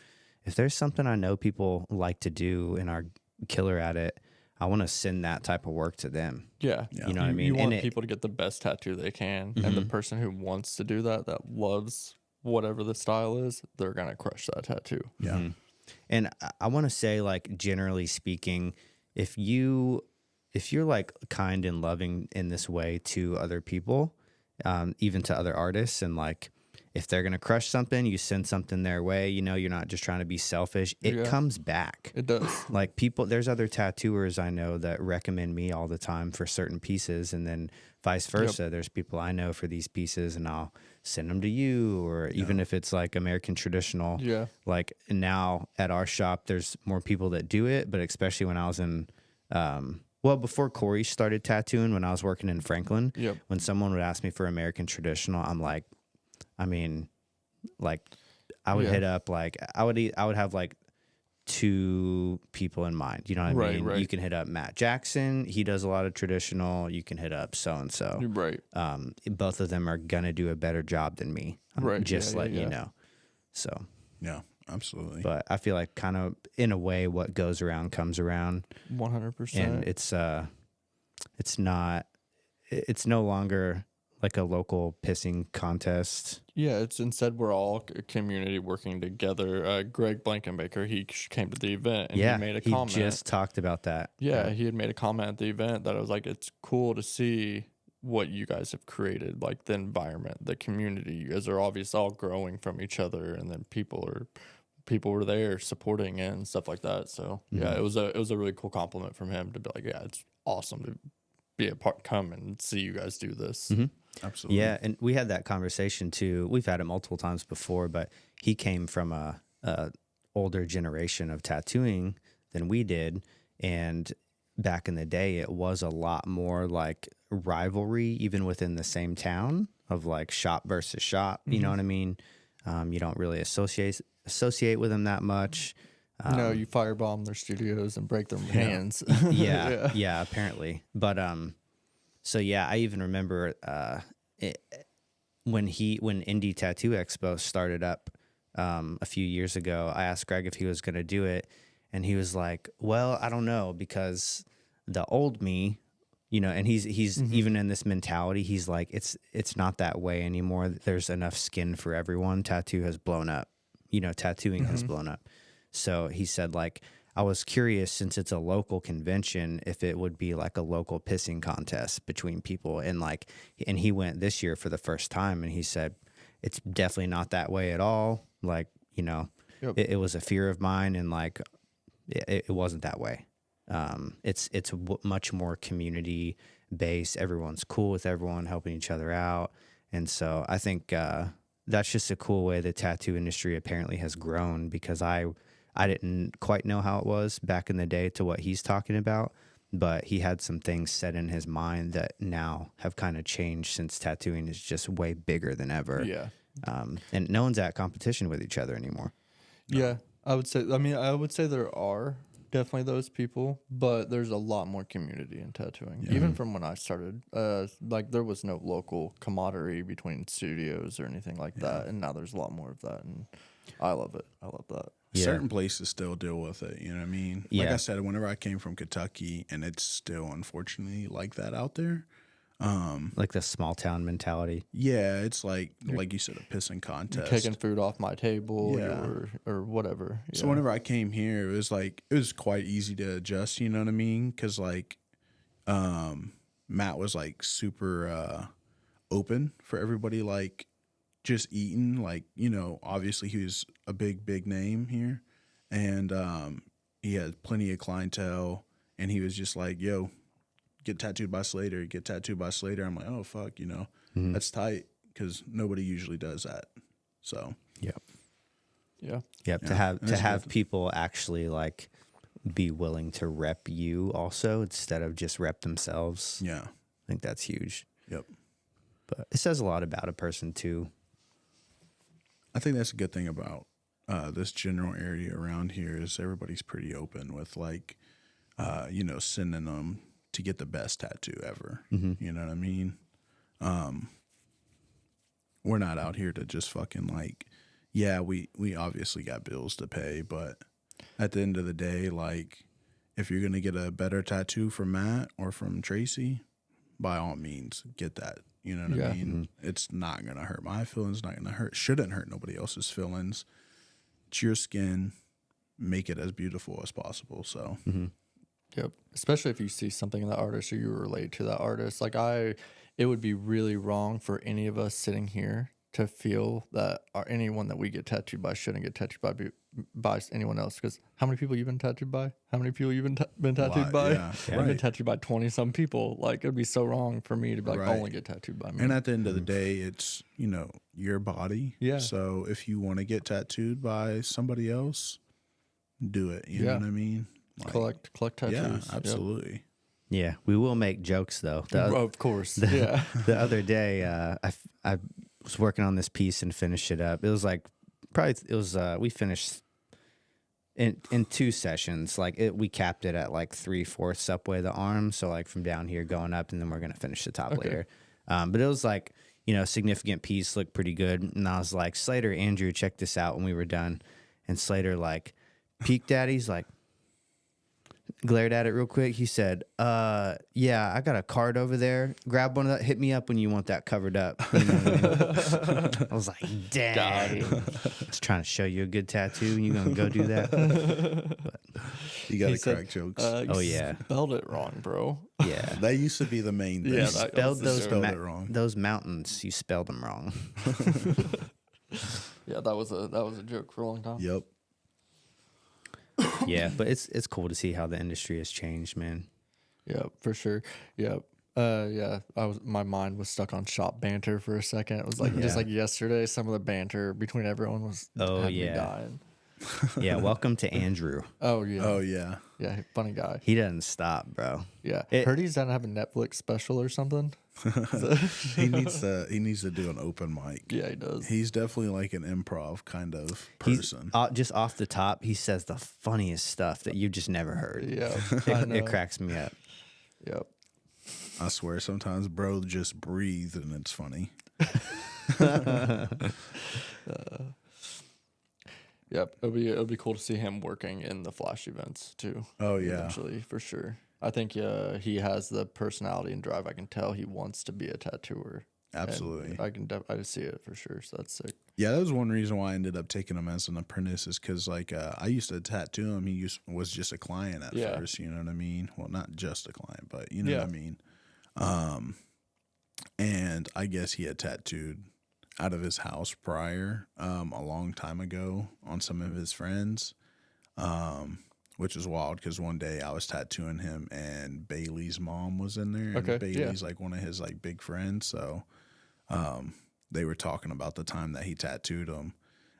if there's something I know people like to do and are killer at it, I want to send that type of work to them. Yeah. You know what I mean? You want And people to get the best tattoo they can. And the person who wants to do that loves whatever the style is, they're going to crush that tattoo. Yeah. And I want to say, like, generally speaking, if you're like kind and loving in this way to other people, even to other artists, and like, if they're going to crush something, you send something their way, you know, you're not just trying to be selfish. It Yeah. comes back. It does. Like, there's other tattooers I know that recommend me all the time for certain pieces, and then vice versa. There's people I know for these pieces, and I'll send them to you, or even if it's like American traditional. Yeah. Like, now at our shop, there's more people that do it, but especially when I was in, before Corey started tattooing, when I was working in Franklin, Yep. when someone would ask me for American traditional, I'm like, I would hit up, like, I would have like 2 people in mind. You know what I Right, mean? right. You can hit up Matt Jackson. He does a lot of traditional. You can hit up so-and-so. Right. Both of them are going to do a better job than me. Right, Just yeah, letting yeah, you yeah. know. So, Yeah. Absolutely. but I feel like, kind of in a way, what goes around comes around. 100%. And it's no longer like a local pissing contest. Yeah, it's instead we're all a community working together. Greg Blankenbaker, he came to the event and he made a comment. He just talked about that. Yeah, he had made a comment at the event that I was like, it's cool to see what you guys have created, like the environment, the community. You guys are obviously all growing from each other, and then people were there supporting it and stuff like that. So yeah, it was a really cool compliment from him to be like, yeah, it's awesome to be a part, come and see you guys do this. Absolutely. Yeah, and we had that conversation too. We've had it multiple times before, but he came from a older generation of tattooing than we did, and back in the day, it was a lot more like rivalry, even within the same town, of like shop versus shop. You know what I mean? You don't really associate with them that much. No, you firebomb their studios and break their hands. Yeah, apparently. But so yeah, I even remember when Indie Tattoo Expo started up a few years ago. I asked Greg if he was going to do it, and he was like, "Well, I don't know, because the old me, you know," and he's even in this mentality. He's like, it's not that way anymore. There's enough skin for everyone. Tattoo has blown up. You know, tattooing has blown up. So he said, like, I was curious, since it's a local convention, if it would be like a local pissing contest between people. And like, and he went this year for the first time, and he said, it's definitely not that way at all. Like, you know, it was a fear of mine, and like, it wasn't that way. It's much more community based. Everyone's cool with everyone, helping each other out. And so I think, that's just a cool way the tattoo industry apparently has grown, because I didn't quite know how it was back in the day to what he's talking about, but he had some things set in his mind that now have kind of changed since tattooing is just way bigger than ever. Yeah. And no one's at competition with each other anymore. Yeah, I would say. I mean, I would say there are definitely those people, but there's a lot more community in tattooing. Even from when I started, like there was no local camaraderie between studios or anything like that, and now there's a lot more of that, and I love it. I love that. Yeah. Certain places still deal with it, you know what I mean? Like Yeah. I said, whenever I came from Kentucky, and it's still unfortunately like that out there. Like the small town mentality. Yeah, it's like you said, a pissing You're contest. taking food off my table, Yeah. or whatever. So whenever I came here, it was quite easy to adjust. You know what I mean? Because like, Matt was like super open for everybody, like just eating. Like, you know, obviously he was a big name here, and he had plenty of clientele, and he was just like, "Yo, get tattooed by Slater. Get tattooed by Slater." I'm like, "Oh fuck," you know, that's tight, because nobody usually does that. So Yep. yeah, Yep. To have people actually like be willing to rep you also instead of just rep themselves. yeah, I think that's huge. yep. But it says a lot about a person too. I think that's a good thing about this general area around here is everybody's pretty open with like, you know, sending them to get the best tattoo ever. You know what I mean? We're not out here to just fucking like, yeah, we obviously got bills to pay, but at the end of the day, like, if you're gonna get a better tattoo from Matt or from Tracy, by all means, get that. You know what I mean? It's not gonna hurt my feelings. Not gonna shouldn't hurt nobody else's feelings. It's your skin. Make it as beautiful as possible. So, yep. Especially if you see something in that artist or you relate to that artist. Like it would be really wrong for any of us sitting here to feel that anyone that we get tattooed by shouldn't get tattooed by anyone else. Because how many people you've been tattooed by? How many people you've been tattooed lot, by? yeah. I've been tattooed by 20 some people. Like it'd be so wrong for me to be like Right. only get tattooed by me. and at the end of the day, it's, you know, your body. Yeah. So if you want to get tattooed by somebody else, do it. You know Yeah. what I mean? Like, collect tattoos. yeah, Yep. absolutely. Yeah, we will make jokes though. Of course. Yeah. The other day, I was working on this piece and finished it up. It was like we finished in 2 sessions. Like we capped it at like 3/4 upway the arm. So like from down here going up, and then we're gonna finish the top later. But it was like, you know, significant piece, looked pretty good. And I was like, Slater, Andrew, check this out when we were done. And Slater like peeked at it. He's like, glared at it real quick. He said, yeah, I got a card over there. Grab one of that. Hit me up when you want that covered up. You know what I mean? I was like, dang. I was trying to show you a good tattoo, and you're going to go do that? But, You got to He said, crack jokes. You Oh, yeah. spelled it wrong, bro. yeah. that used to be the main thing. Yeah, You that spelled was the joke. Spelled it wrong. those mountains. You spelled them wrong. Yeah, that was a joke for a long time. Yep. Yeah, but it's cool to see how the industry has changed, man. Yeah, for sure. Yeah. Yeah. My mind was stuck on shop banter for a second. It was like just Yeah. like yesterday, some of the banter between everyone was Oh, had me yeah. dying. Yeah, welcome to Andrew. Oh yeah. Oh yeah. Yeah, funny guy. He doesn't stop, bro. Yeah. It- Heard he's gonna have a Netflix special or something. He needs to do an open mic. Yeah, he does. He's definitely like an improv kind of He's person. just off the top, he says the funniest stuff that you just never heard. Yeah. I know. It cracks me up. Yep. I swear, sometimes bro just breathe and it's funny. Yep. It'll be cool to see him working in the Flash events too. Oh yeah. Eventually, for sure. I think he has the personality and drive. I can tell he wants to be a tattooer. And Absolutely. I see it for sure. So that's sick. Yeah, that was one reason why I ended up taking him as an apprentice, is because like I used to tattoo him. He was just a client at Yeah. first. You know what I mean? Well, not just a client, but you know Yeah. what I mean. And I guess he had tattooed out of his house prior, a long time ago on some of his friends, which was wild because one day I was tattooing him and Bailey's mom was in there. And Okay, yeah. Bailey's like one of his like big friends. So they were talking about the time that he tattooed him.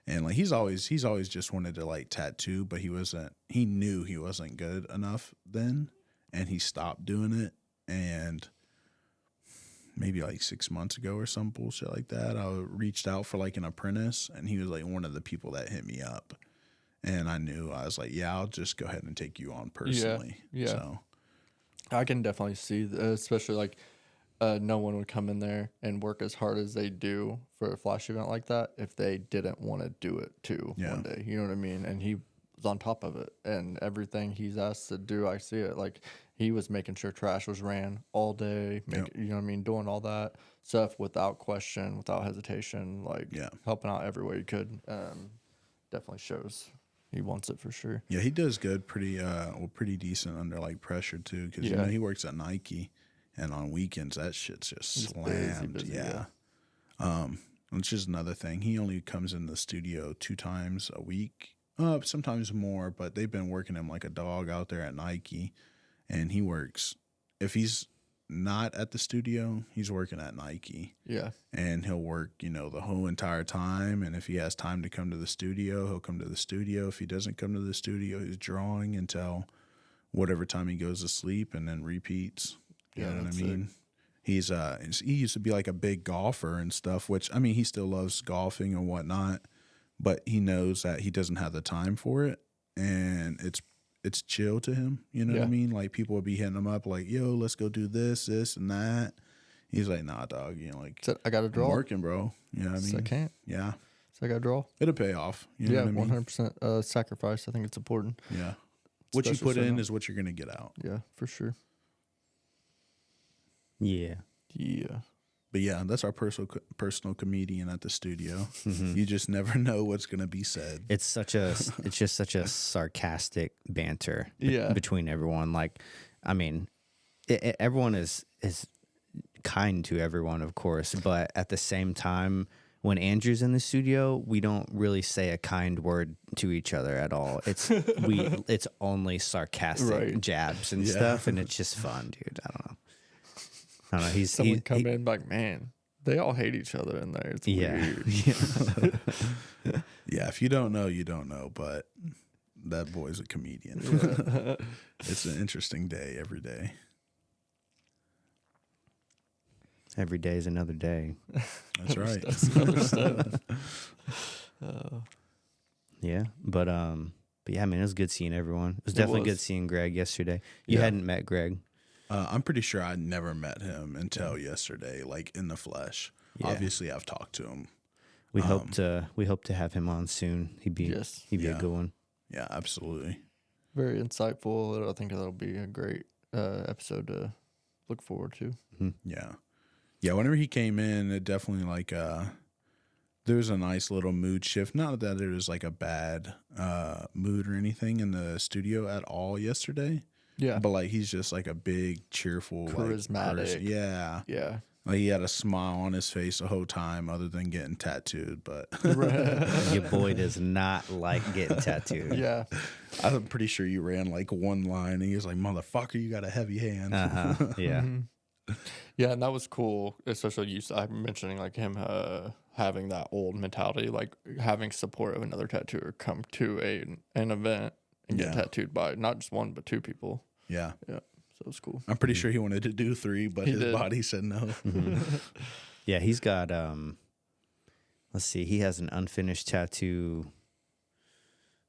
And like he's always just wanted to like tattoo, but he knew he wasn't good enough then, and he stopped doing it. And maybe like 6 months ago or some bullshit like that, I reached out for like an apprentice, and he was like one of the people that hit me up. And I was like, yeah, I'll just go ahead and take you on personally. Yeah. So I can definitely see, especially like no one would come in there and work as hard as they do for a flash event like that if they didn't want to do it too one day. You know what I mean? And he was on top of it, and everything he's asked to do, I see it. Like he was making sure trash was ran all day, you know what I mean, doing all that stuff without question, without hesitation, like helping out every way he could. Definitely shows he wants it for sure. yeah, he does good, pretty decent under like pressure too, because you know he works at Nike, and on weekends that shit's just slammed. Busy, yeah. It's just another thing. He only comes in the studio 2 times a week, sometimes more, but they've been working him like a dog out there at Nike, and he works. If he's not at the studio, he's working at Nike. Yeah. And he'll work, you know, the whole entire time. And if he has time to come to the studio, he'll come to the studio. If he doesn't come to the studio, he's drawing until whatever time he goes to sleep, and then repeats. You know what I mean? He used to be like a big golfer and stuff, which, I mean, he still loves golfing and whatnot, but he knows that he doesn't have the time for it, and it's chill to him. You know what I mean? Like people would be hitting him up like, yo, let's go do this and that. He's like, nah, dog, you know, like, so I got to draw. I'm working, bro. You know what I mean? I can't. Yeah. So I got to draw. It'll pay off. You know what I mean? 100% sacrifice. I think it's important. Yeah. What you put in is what you're going to get out. Yeah, for sure. Yeah. Yeah. But yeah, that's our personal comedian at the studio. You just never know what's going to be said. It's just such a sarcastic banter between everyone. Like, I mean, everyone is kind to everyone, of course, but at the same time, when Andrew's in the studio, we don't really say a kind word to each other at all. It's only sarcastic jabs and stuff, and it's just fun, dude. I don't know. Someone come in like, man, they all hate each other in there. It's weird. Yeah, if you don't know, you don't know, but that boy's a comedian. It's an interesting day every day. Every day is another day. That's right. That's another step. Yeah, but yeah, man, it was good seeing everyone. It was definitely good seeing Greg yesterday. You hadn't met Greg. I'm pretty sure I never met him until yesterday, like in the flesh. Yeah. Obviously, I've talked to him. We hope to have him on soon. He'd be a good one. Yeah, absolutely. Very insightful. I think that'll be a great episode to look forward to. Mm-hmm. Yeah. Yeah, whenever he came in, it definitely like there was a nice little mood shift. Not that it was like a bad mood or anything in the studio at all yesterday. Yeah. But like he's just like a big, cheerful, charismatic. Like, person. Yeah. Yeah. Like he had a smile on his face the whole time other than getting tattooed, but your boy does not like getting tattooed. Yeah. I'm pretty sure you ran like one line and he was like, motherfucker, you got a heavy hand. Yeah. Yeah, and that was cool, especially I'm mentioning like him having that old mentality, like having support of another tattooer come to an event and get tattooed by not just one but 2 people. Yeah. Yeah. So it was cool. I'm pretty sure he wanted to do 3, but his body said no. Mm-hmm. Yeah, he's got let's see, he has an unfinished tattoo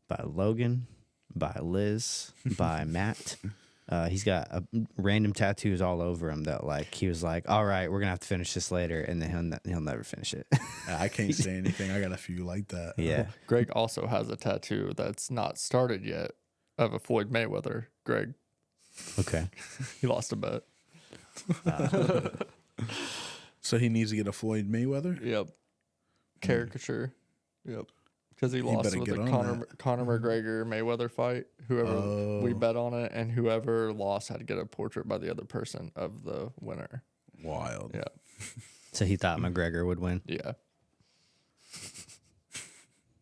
by Logan, by Liz, by Matt. He's got random tattoos all over him that like he was like, all right, we're gonna have to finish this later, and then he'll never finish it. I can't say anything. I got a few like that. Yeah. Greg also has a tattoo that's not started yet of a Floyd Mayweather. Greg. Okay. He lost a bet. So he needs to get a Floyd Mayweather? Yep. Caricature. Yep. Because he lost with the Conor McGregor Mayweather fight. Whoever we bet on it, and whoever lost had to get a portrait by the other person of the winner. Wild. Yeah. So he thought McGregor would win. Yeah.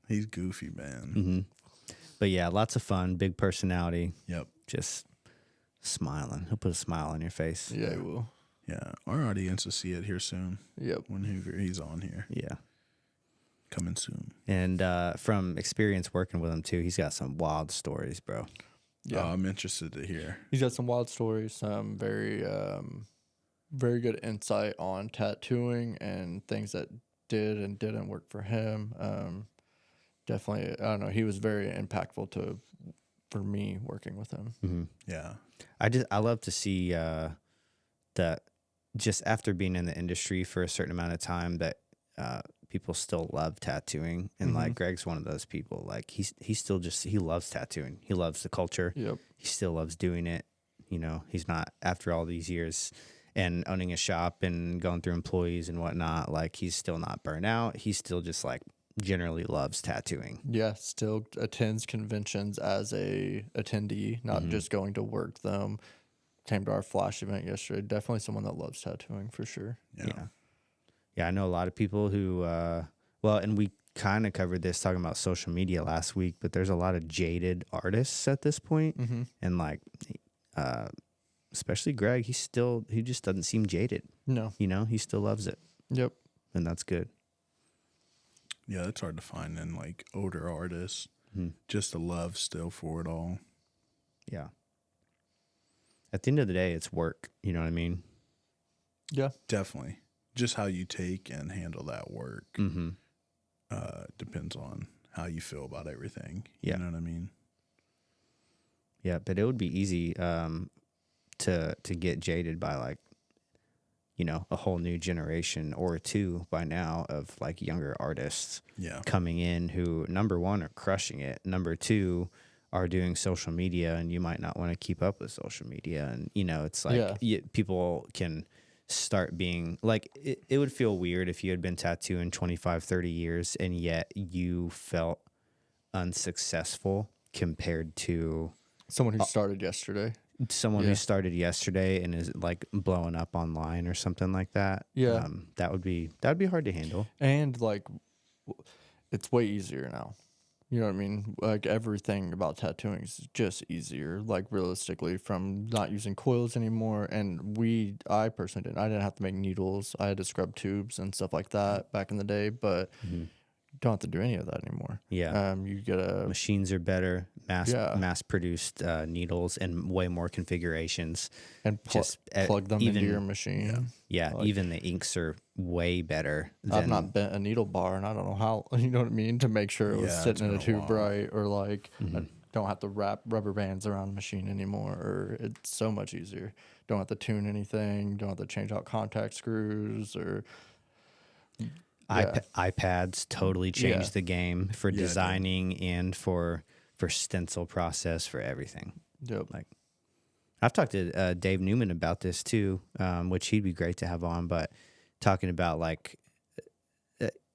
He's goofy, man. Mm-hmm. But yeah, lots of fun, big personality. Yep. Just smiling. He'll put a smile on your face. Yeah, he will. Yeah, our audience will see it here soon Yep. when he's on here. Yeah. Coming soon. And from experience working with him too, he's got some wild stories, bro. Yeah. I'm interested to hear. He's got some wild stories, some very good insight on tattooing and things that did and didn't work for him. Definitely, I don't know. He was very impactful for me working with him. Mm-hmm. Yeah. I love to see that just after being in the industry for a certain amount of time that people still love tattooing, and like Greg's one of those people. Like he still just he loves tattooing. He loves the culture. Yep. He still loves doing it. You know, he's not, after all these years and owning a shop and going through employees and whatnot, like he's still not burnt out. He still just like generally loves tattooing. Yeah, still attends conventions as a attendee, not just going to work them. Came to our flash event yesterday. Definitely someone that loves tattooing for sure. Yeah, I know a lot of people who, and we kind of covered this talking about social media last week, but there's a lot of jaded artists at this point. And like, especially Greg, he just doesn't seem jaded. No. You know, he still loves it. Yep. And that's good. Yeah, it's hard to find in like older artists. Just a love still for it all. Yeah. At the end of the day, it's work. You know what I mean? Yeah. Definitely. Just how you take and handle that work depends on how you feel about everything. Yeah. You know what I mean? Yeah, but it would be easy to get jaded by like, you know, a whole new generation or two by now of like younger artists coming in who, number one, are crushing it. Number two, are doing social media, and you might not want to keep up with social media. And, you know, it's like people can start being like, it would feel weird if you had been tattooing 25, 30 years and yet you felt unsuccessful compared to Someone who started yesterday. someone who started yesterday and is like blowing up online or something like that. Yeah. That would be hard to handle. And like, it's way easier now. You know what I mean? Like everything about tattooing is just easier. Like realistically, from not using coils anymore. And I personally didn't. I didn't have to make needles. I had to scrub tubes and stuff like that back in the day. But don't have to do any of that anymore. Yeah. You get Machines are better, mass produced needles and way more configurations. and plug them into your machine. Yeah, Like, even the inks are way better. I've not bent a needle bar, and I don't know how. You know what I mean? To make sure it was sitting in a tube right, or like I don't have to wrap rubber bands around the machine anymore, or it's so much easier. Don't have to tune anything. Don't have to change out contact screws or. iPads totally changed the game for designing and for stencil process, for everything. Yep. Like, I've talked to Dave Newman about this too, which he'd be great to have on. But talking about like,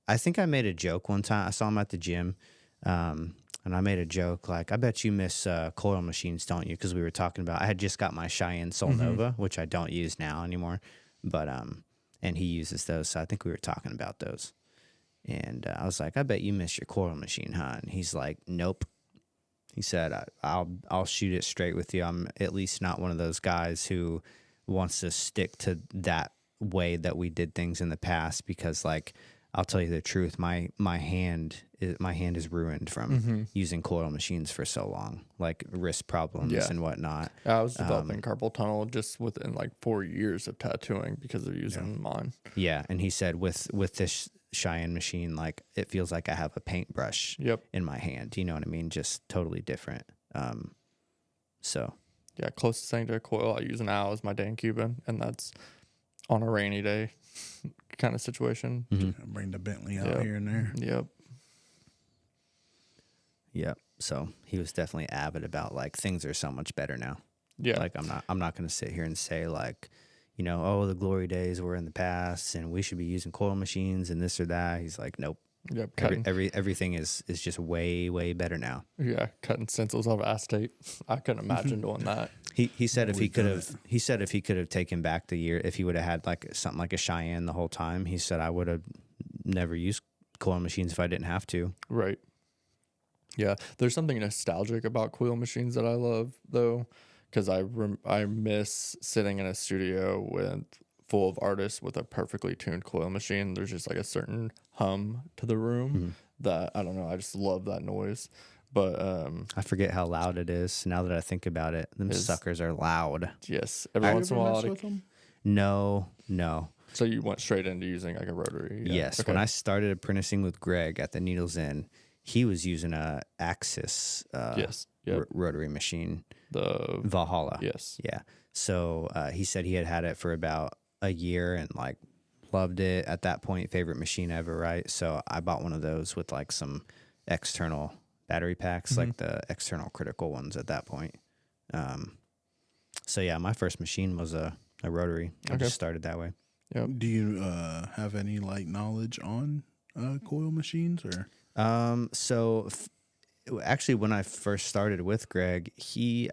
I think I made a joke one time. I saw him at the gym, and I made a joke like, "I bet you miss coil machines, don't you?" Because we were talking about, I had just got my Cheyenne Sol Nova, which I don't use now anymore, but and he uses those, so I think we were talking about those. And I was like, "I bet you miss your coil machine, huh?" And he's like, "Nope." He said, I'll shoot it straight with you. I'm at least not one of those guys who wants to stick to that way that we did things in the past, because like, I'll tell you the truth, my hand is ruined from using coil machines for so long, like wrist problems and whatnot. I was developing carpal tunnel just within like 4 years of tattooing because of using mine. Yeah, and he said with this Cheyenne machine, like it feels like I have a paintbrush in my hand. You know what I mean? Just totally different. So yeah, closest thing to a coil I use now is my Dan Cuban, and that's on a rainy day kind of situation. Bring the Bentley out here and there. Yep. So he was definitely avid about like, things are so much better now. Yeah. Like I'm not going to sit here and say like, you know, oh, the glory days were in the past and we should be using coil machines and this or that. He's like, nope. Yep. Everything is just way, way better now. Yeah. Cutting stencils off acetate. I couldn't imagine doing that. He said if he could have taken back the year, if he would have had like something like a Cheyenne the whole time, he said, I would have never used coil machines if I didn't have to. Right. Yeah. There's something nostalgic about coil machines that I love though, because I miss sitting in a studio full of artists with a perfectly tuned coil machine. There's just like a certain hum to the room that I don't know. I just love that noise. But I forget how loud it is now that I think about it. Them suckers are loud. yes, every You once in ever a while. mess with them? No. So you went straight into using like a rotary. Yeah. Yes. Okay. When I started apprenticing with Greg at the Needles Inn, he was using a Axis yes. Yep. rotary machine, The Valhalla. yes. Yeah. So he said he had it for about a year and like loved it at that point. Favorite machine ever, right? So I bought one of those with like some external battery packs, like the external critical ones at that point. So yeah, my first machine was a rotary. I just started that way. Yep. Do you have any like knowledge on coil machines or? Actually, when I first started with Greg,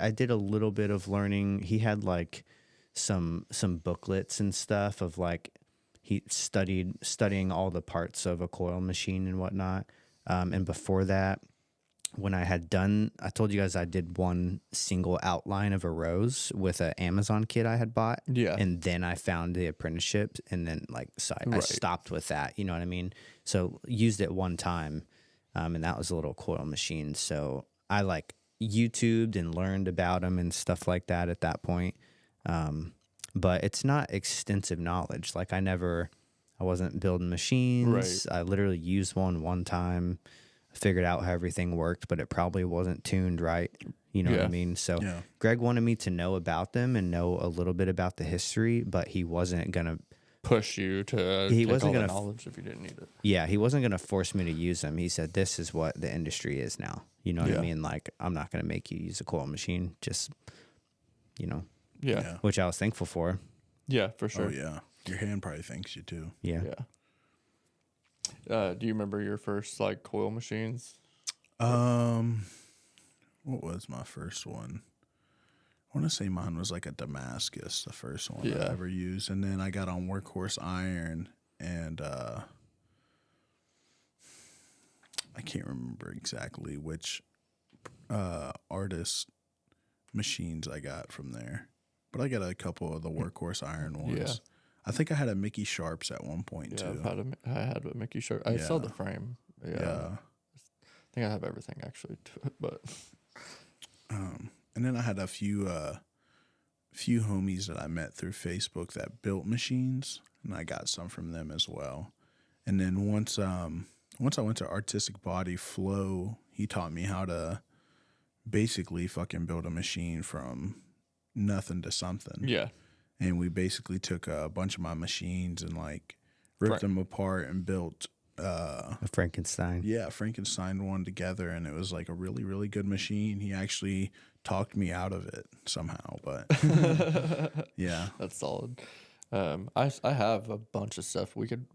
I did a little bit of learning. He had like some booklets and stuff of like he studying all the parts of a coil machine and whatnot. And before that, when I told you guys I did one single outline of a rose with an Amazon kit I had bought. Yeah. And then I found the apprenticeship and then I stopped with that. You know what I mean? So used it one time. And that was a little coil machine. So I like YouTubed and learned about them and stuff like that at that point. But it's not extensive knowledge. Like I wasn't building machines. Right. I literally used one time, figured out how everything worked, but it probably wasn't tuned right. You know what I mean? So Greg wanted me to know about them and know a little bit about the history, but he wasn't going to push you to He take wasn't all the gonna knowledge if you didn't need it. Yeah, he wasn't going to force me to use them. He said, this is what the industry is now. You know what I Yeah. mean? Like, I'm not going to make you use a coil machine, just, Yeah. Yeah. which I was thankful for. Yeah, for sure. Oh yeah, your hand probably thanks you too. Yeah. Do you remember your first like coil machines? What was my first one? I want to say mine was like a Damascus, the first one Yeah. I ever used, and then I got on Workhorse Iron, and I can't remember exactly which artist machines I got from there, but I got a couple of the Workhorse Iron ones. Yeah. I think I had a Mickey Sharps at one point too. I had a Mickey shirt. I saw the Yeah. frame. Yeah. I think I have everything actually, but And then I had a few homies that I met through Facebook that built machines, and I got some from them as well. And then once I went to Artistic Body Flow, he taught me how to basically fucking build a machine from nothing to something. yeah. And we basically took a bunch of my machines and like ripped them apart and built A Frankenstein. Frankenstein one together, and it was like a really, really good machine. He actually talked me out of it somehow, but yeah. That's solid. I have a bunch of stuff we could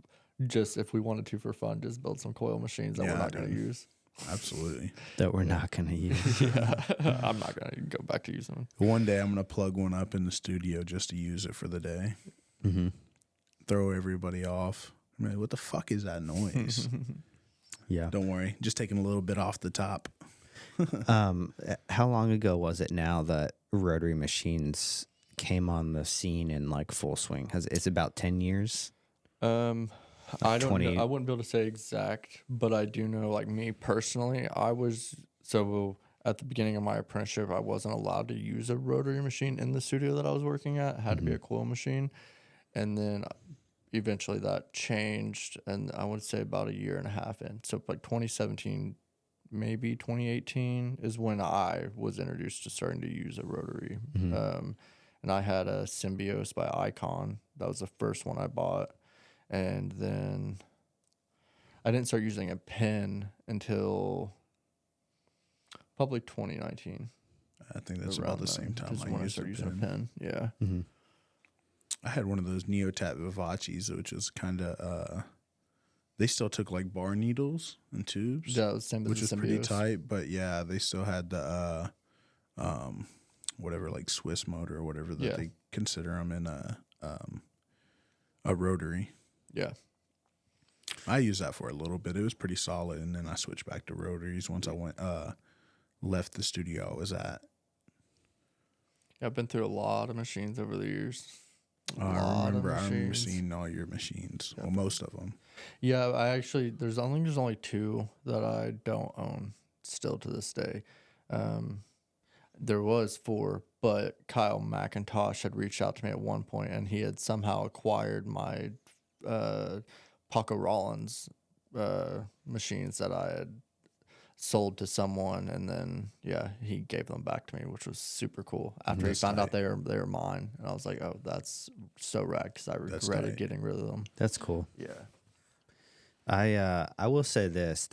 just, if we wanted to for fun, just build some coil machines that we're Yeah, not going to dude. use. Absolutely. That we're not going to use. I'm not going to go back to using them. One day I'm going to plug one up in the studio just to use it for the day. Mm-hmm. Throw everybody off. I'm like, what the fuck is that noise? Yeah. Don't worry. Just taking a little bit off the top. How long ago was it now that rotary machines came on the scene in like full swing? It's about 10 years? I don't know. I wouldn't be able to say exact, but I do know, like me personally, so at the beginning of my apprenticeship, I wasn't allowed to use a rotary machine in the studio that I was working at. It had to be a coil machine. And then eventually that changed, and I would say about a year and a half in. So like 2017, maybe 2018 is when I was introduced to starting to use a rotary. And I had a Symbios by Icon. That was the first one I bought. And then I didn't start using a pen until probably 2019. I think that's about the same time I I started used using a pen. Yeah. Mm-hmm. I had one of those Neotat Vivaces, which was kind of, they still took like bar needles and tubes, Yeah, it was same as which the was pretty Symbios. tight. But yeah, they still had the, whatever, like Swiss motor or whatever that they consider them in a rotary. Yeah. I used that for a little bit. It was pretty solid, and then I switched back to rotaries once I left the studio I was at. I've been through a lot of machines over the years. I remember seeing all your machines. Well, most of them. Yeah, I actually there's only two that I don't own still to this day. There was four, but Kyle McIntosh had reached out to me at one point, and he had somehow acquired my Paco Rollins machines that I had sold to someone, and then he gave them back to me, which was super cool. After he found out they were mine, and I was like, oh, that's so rad because I regretted getting rid of them. That's cool. Yeah. I will say this: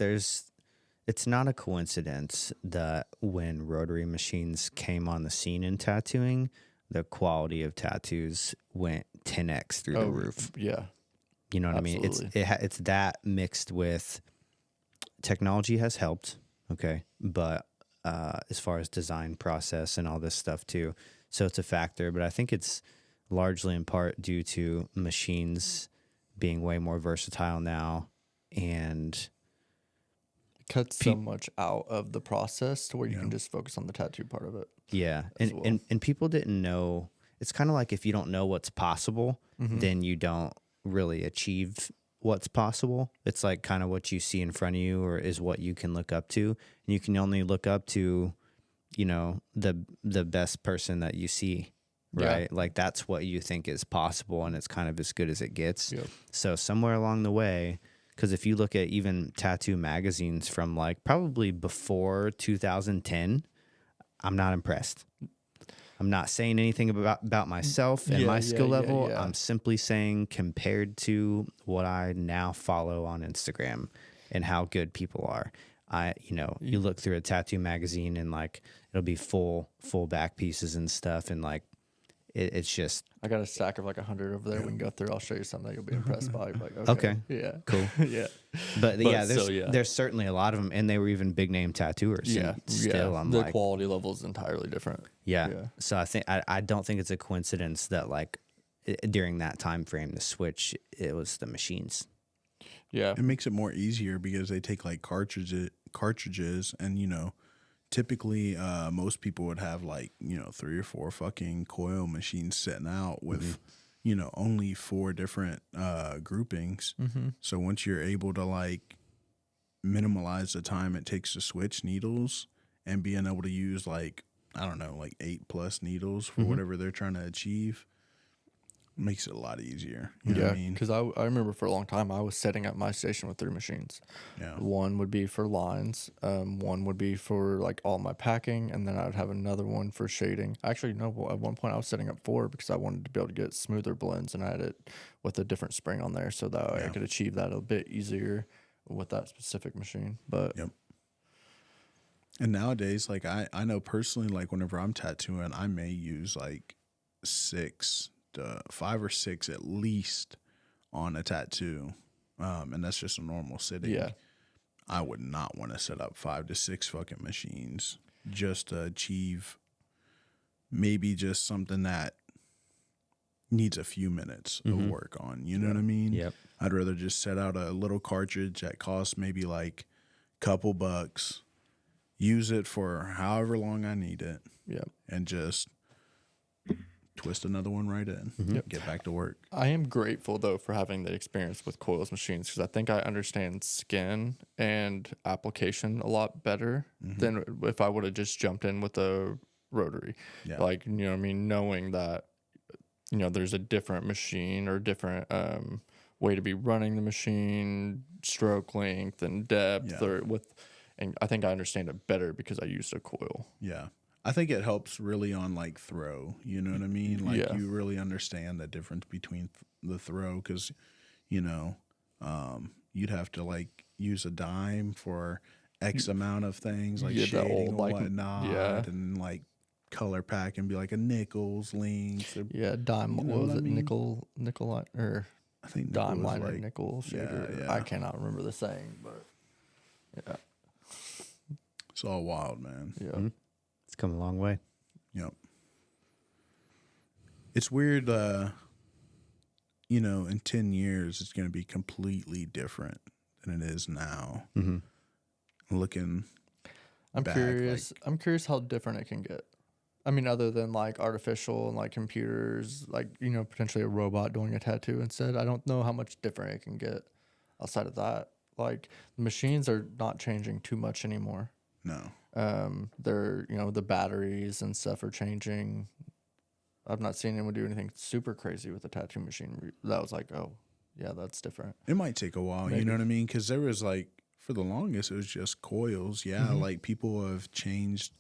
it's not a coincidence that when rotary machines came on the scene in tattooing, the quality of tattoos went 10x through the roof. Yeah. You know what Absolutely. I mean? It's that mixed with technology has helped, okay, but as far as design process and all this stuff too, so it's a factor. But I think it's largely in part due to machines being way more versatile now, and Cuts so much out of the process to where you can just focus on the tattoo part of it. Yeah, and people didn't know. It's kind of like if you don't know what's possible, then you don't really achieve what's possible. It's like kind of what you see in front of you, or is what you can look up to, and you can only look up to, the best person that you see, right? Yeah. Like that's what you think is possible, and it's kind of as good as it gets. Yep. So somewhere along the way. Because if you look at even tattoo magazines from like probably before 2010, I'm not impressed. I'm not saying anything about myself and my skill level. Yeah. I'm simply saying compared to what I now follow on Instagram and how good people are. You look through a tattoo magazine and like it'll be full back pieces and stuff, and like it's just. I got a stack of like 100 over there. We can go through. I'll show you something that you'll be impressed by. Like, okay. Yeah. Cool. Yeah. But there's certainly a lot of them, and they were even big name tattooers. Yeah. And still, I'm the like, quality level is entirely different. yeah. So I don't think it's a coincidence that like during that time frame, the switch, it was the machines. Yeah. It makes it more easier because they take like cartridges, and typically most people would have like 3 or 4 fucking coil machines sitting out with only 4 different groupings. So once you're able to like minimize the time it takes to switch needles and being able to use like I don't know, like 8+ needles for whatever they're trying to achieve, makes it a lot easier. You know what I mean? Because I remember for a long time I was setting up my station with 3 machines. Yeah. One would be for lines, one would be for like all my packing, and then I would have another one for shading. Actually, no, at one point I was setting up 4 because I wanted to be able to get smoother blends, and I had it with a different spring on there, so that way I could achieve that a bit easier with that specific machine. But Yep. And nowadays, like I know personally, like whenever I'm tattooing, I may use like 5 or 6 at least on a tattoo, and that's just a normal sitting. Yeah. I would not want to set up 5 to 6 fucking machines just to achieve maybe just something that needs a few minutes of work on. You know what I mean? Yep. I'd rather just set out a little cartridge that costs maybe like a couple bucks, use it for however long I need it, and just twist another one right in. Get back to work. I am grateful though for having the experience with coils machines, because I think I understand skin and application a lot better than if I would have just jumped in with a rotary. Yeah. Like, you know what I mean? Knowing that, there's a different machine or different way to be running the machine, stroke length and depth, and I think I understand it better because I used a coil. Yeah. I think it helps really on like throw. You know what I mean? Like you really understand the difference between the throw, because, you'd have to like use a dime for X amount of things like shading and whatnot, and like color pack and be like a nickel's length. Dime. What was it? Nickel, or I think dime nickel is liner, like, nickel shader. yeah. I cannot remember the saying, but yeah. It's all wild, man. Yeah. It's come a long way. Yep. It's weird, in 10 years, it's going to be completely different than it is now. Looking I'm back, curious. I'm curious how different it can get. I mean, other than like artificial and like computers, like, you know, potentially a robot doing a tattoo instead, I don't know how much different it can get outside of that. Like, the machines are not changing too much anymore. No. They're, you know, the batteries and stuff are changing. I've not seen anyone do anything super crazy with the tattoo machine. That was like, oh, yeah, that's different. It might take a while, you Maybe. know what I mean? Because there was like, for the longest, it was just coils. Yeah, like people have changed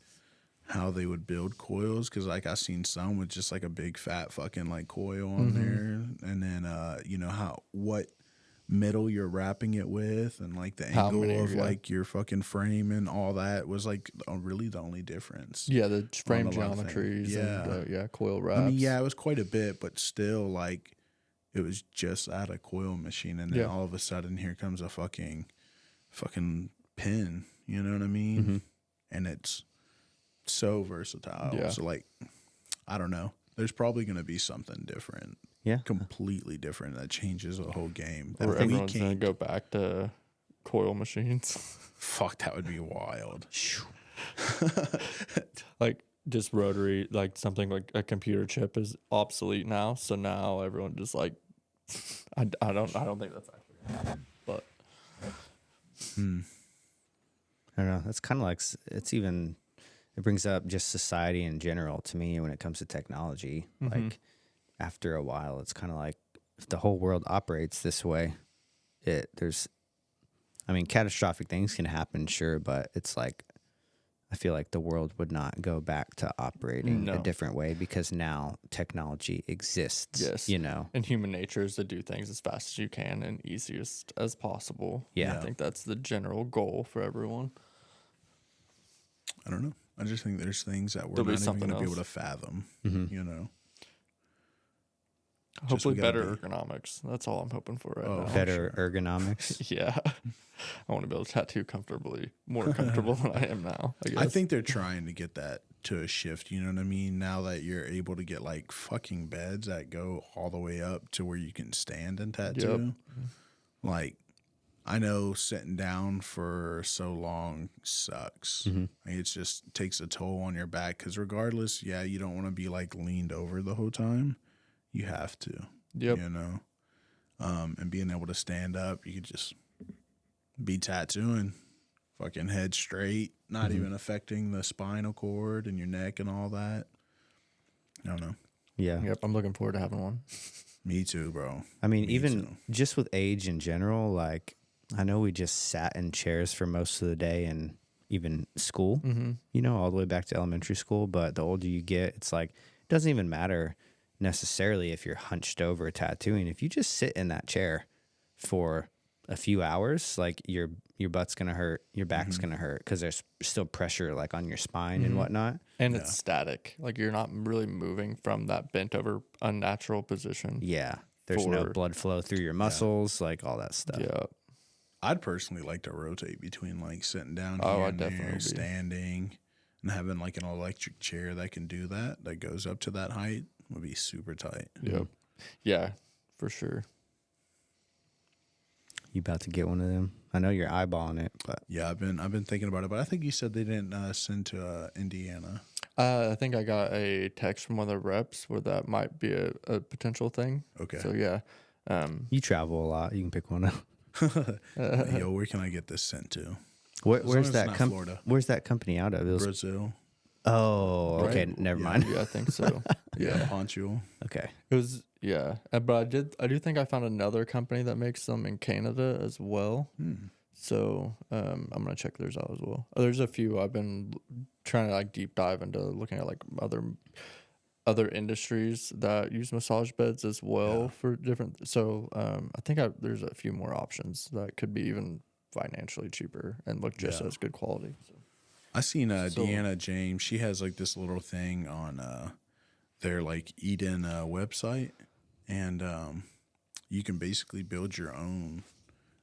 how they would build coils. Because like I seen some with just like a big fat fucking like coil on there, and then you know what metal you're wrapping it with, and like the How angle many, of yeah. like your fucking frame and all that was like really the only difference. Yeah, the frame a lot of things. geometries Yeah. and yeah, coil wraps. I mean, yeah, it was quite a bit, but still, like, it was just at a coil machine, and then Yeah. all of a sudden, here comes a fucking pin. You know what I mean? And it's so versatile. Yeah. So, like, I don't know. There's probably going to be something different, Yeah. completely different that changes the whole game. Or That we everyone's gonna can't. go back to coil machines. Fuck, that would be wild. Like just rotary, like something like a computer chip is obsolete now. So now everyone just like, I don't think that's actually gonna happen. But I don't know. That's kind of like it brings up just society in general to me when it comes to technology. Like after a while, it's kind of like if the whole world operates this way, I mean, catastrophic things can happen, sure, but it's like I feel like the world would not go back to operating a No. different way because now technology exists. yes, You know. and human nature is to do things as fast as you can and easiest as possible. Yeah. I think that's the general goal for everyone. I don't know. I just think there's things that we're There'll be not even something going to be able else. to fathom. You know? Hopefully we gotta better be- ergonomics. That's all I'm hoping for right Oh, now. Better ergonomics. Yeah. I want to be able to tattoo comfortably, more comfortable than I am now, I guess. I think they're trying to get that to a shift. You know what I mean? Now that you're able to get like fucking beds that go all the way up to where you can stand and tattoo. Like, I know sitting down for so long sucks. Like, it just takes a toll on your back because regardless, yeah, you don't want to be like leaned over the whole time. You have to. Yep. You know? And being able to stand up, you could just be tattooing, fucking head straight, not even affecting the spinal cord and your neck and all that. I don't know. Yeah. Yep. I'm looking forward to having one. Me too, bro. I mean, Me even too. just with age in general, like I know we just sat in chairs for most of the day and even school, you know, all the way back to elementary school. But the older you get, it's like, it doesn't even matter necessarily if you're hunched over tattooing. If you just sit in that chair for a few hours, like your butt's going to hurt, your back's going to hurt because there's still pressure like on your spine and whatnot. And it's static. Like you're not really moving from that bent over unnatural position. Yeah. There's no For- blood flow through your muscles, like all that stuff. Yeah. I'd personally like to rotate between like sitting down Oh, here I'd and definitely there, be. standing, and having like an electric chair that can do that goes up to that height would be super tight. Yep. Yeah, for sure. You about to get one of them? I know you're eyeballing it, but Yeah, I've been thinking about it, but I think you said they didn't send to Indiana. I think I got a text from one of the reps where that might be a potential thing. Okay. So yeah. you travel a lot. You can pick one up. Yo, where can I get this sent to? Where's long as it's that not Florida. Where's that company out of? It was, Brazil. oh, okay. Right? Never Yeah. mind. Yeah, I think so. Yeah, Poncho. Okay. It was but I do think I found another company that makes them in Canada as well. So I'm gonna check theirs out as well. There's a few I've been trying to like deep dive into looking at like other industries that use massage beds as well for different. So I think there's a few more options that could be even financially cheaper and look just as good quality. So. I seen Deanna James. She has like this little thing on their like Eden website, and you can basically build your own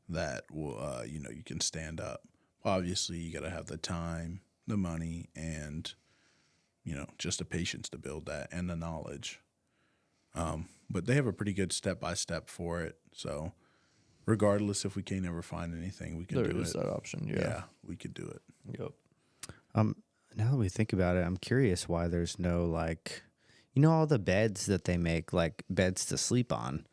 that will you can stand up. Obviously, you got to have the time, the money, and just the patience to build that and the knowledge. But they have a pretty good step by step for it. So regardless, if we can't ever find anything, we can There do is it. that option. Yeah, we could do it. Yep. Now that we think about it, I'm curious why there's no like, all the beds that they make, like beds to sleep on,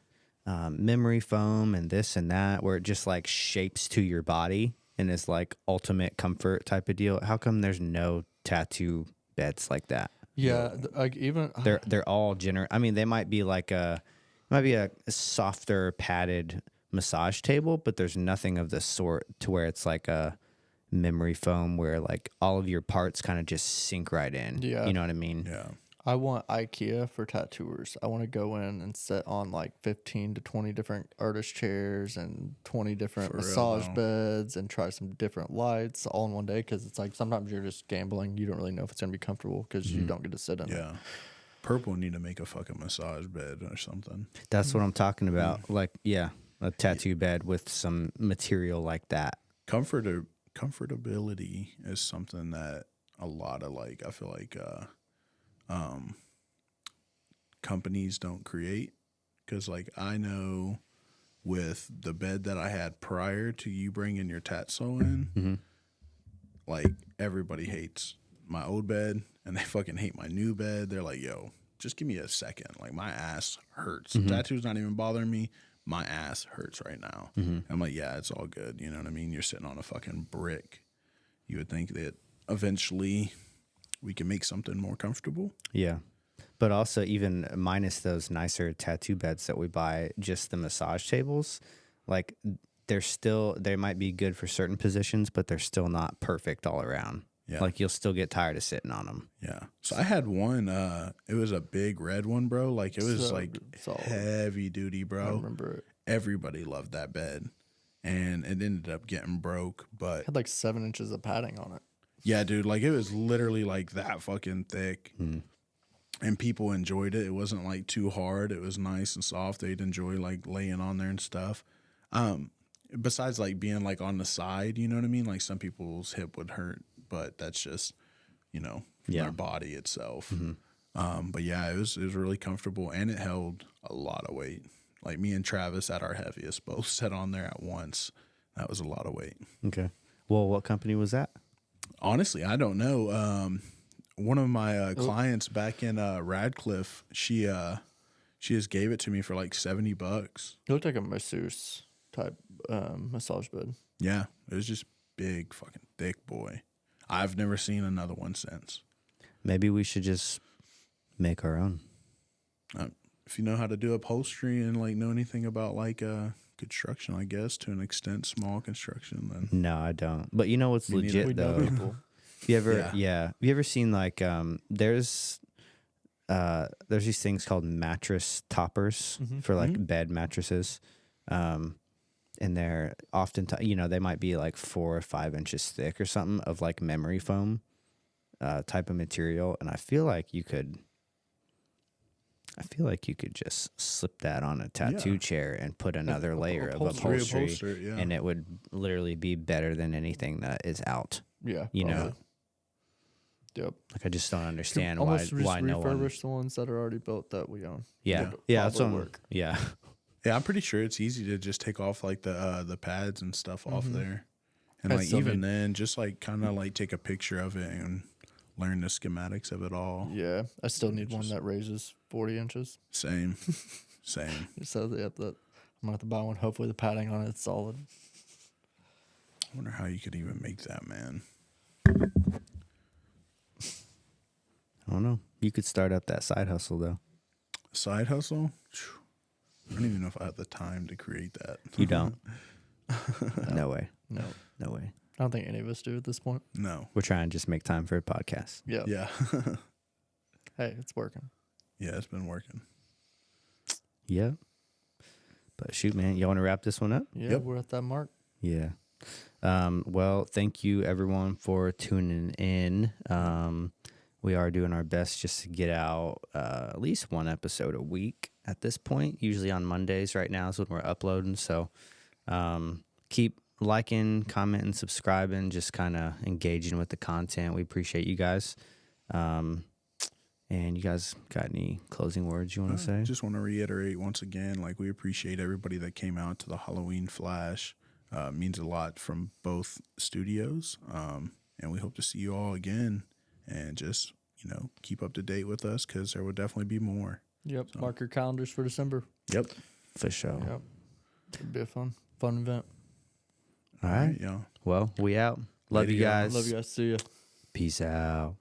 memory foam and this and that, where it just like shapes to your body and is like ultimate comfort type of deal. How come there's no tattoo beds like that? Yeah, like even They're all I mean, they might be like a softer padded massage table, but there's nothing of the sort to where it's like a memory foam where like all of your parts kind of just sink right in. Yeah. You know what I mean? Yeah. I want IKEA for tattooers. I want to go in and sit on like 15 to 20 different artist chairs and 20 different For real, massage though. beds and try some different lights all in one day, because it's like sometimes you're just gambling. You don't really know if it's going to be comfortable because you don't get to sit in it. Yeah. Purple need to make a fucking massage bed or something. That's what I'm talking about. Like, yeah, a tattoo bed with some material like that. Comfortability is something that a lot of like, I feel like companies don't create, because like I know with the bed that I had prior to you bringing your tatso in, like everybody hates my old bed and they fucking hate my new bed. They're like, yo, just give me a second. Like my ass hurts. Tattoo's not even bothering me. My ass hurts right now. I'm like, yeah, it's all good. You know what I mean? You're sitting on a fucking brick. You would think that eventually we can make something more comfortable. Yeah. But also, even minus those nicer tattoo beds that we buy, just the massage tables, like they might be good for certain positions, but they're still not perfect all around. Yeah. Like you'll still get tired of sitting on them. Yeah. So I had one, it was a big red one, bro. Like it was So like solid. heavy duty, I bro. remember it. Everybody loved that bed. And it ended up getting broke. But Had like 7 inches of padding on it. yeah, dude, like it was literally like that fucking thick. And people enjoyed it. It wasn't like too hard. It was nice and soft. They'd enjoy like laying on there and stuff. Besides like being like on the side, you know what I mean? Like some people's hip would hurt, but that's just, from their body itself. But yeah, it was really comfortable and it held a lot of weight. Like me and Travis at our heaviest both sat on there at once. That was a lot of weight. Okay. Well, what company was that? Honestly, I don't know. One of my clients back in Radcliffe, she just gave it to me for like $70. It looked like a masseuse type massage bed. Yeah, it was just big, fucking thick boy. I've never seen another one since. Maybe we should just make our own. If you know how to do upholstery and like know anything about like construction, I guess to an extent, small construction, then No, I don't. But you know what's Me neither. legit We know though? people. You ever, Yeah. You ever seen like there's these things called mattress toppers for like bed mattresses, and they're often they might be like 4 or 5 inches thick or something of like memory foam type of material, and I feel like you could just slip that on a tattoo chair and put another layer of upholstery, Reupholster it, yeah. and it would literally be better than anything that is out. Yeah. You know. probably. Yep. Like I just don't understand Almost why just no one. refurbish the ones that are already built that we own. Yeah, Would yeah, that's probably what work. Yeah, Yeah, I'm pretty sure it's easy to just take off like the pads and stuff off there, and I like still even need- then, just like kind of like take a picture of it and learn the schematics of it all. Yeah. I still need one that raises 40 inches. Same. So that I'm gonna have to buy one. Hopefully the padding on it's solid. I wonder how you could even make that, man. I don't know. You could start up that side hustle though. Side hustle? Phew. I don't even know if I have the time to create that. You don't. No way. No. No way. I don't think any of us do at this point. No. We're trying to just make time for a podcast. Yeah. Yeah. Hey, it's working. Yeah, it's been working. Yeah. But shoot, man, you want to wrap this one up? Yeah, Yep. we're at that mark. Yeah. Well, thank you everyone for tuning in. We are doing our best just to get out at least one episode a week at this point. Usually on Mondays right now is when we're uploading. So keep liking, commenting, subscribing, just kind of engaging with the content. We appreciate you guys. And you guys got any closing words you want to say? Just want to reiterate once again, like we appreciate everybody that came out to the Halloween Flash. Means a lot from both studios. And we hope to see you all again and just, keep up to date with us because there will definitely be more. Yep. Mark your calendars for December. Yep. For sure. Yep. It'll be a fun event. All right. Y'all. Well, we out. Love Later, you y'all. guys. Love you guys. See ya. Peace out.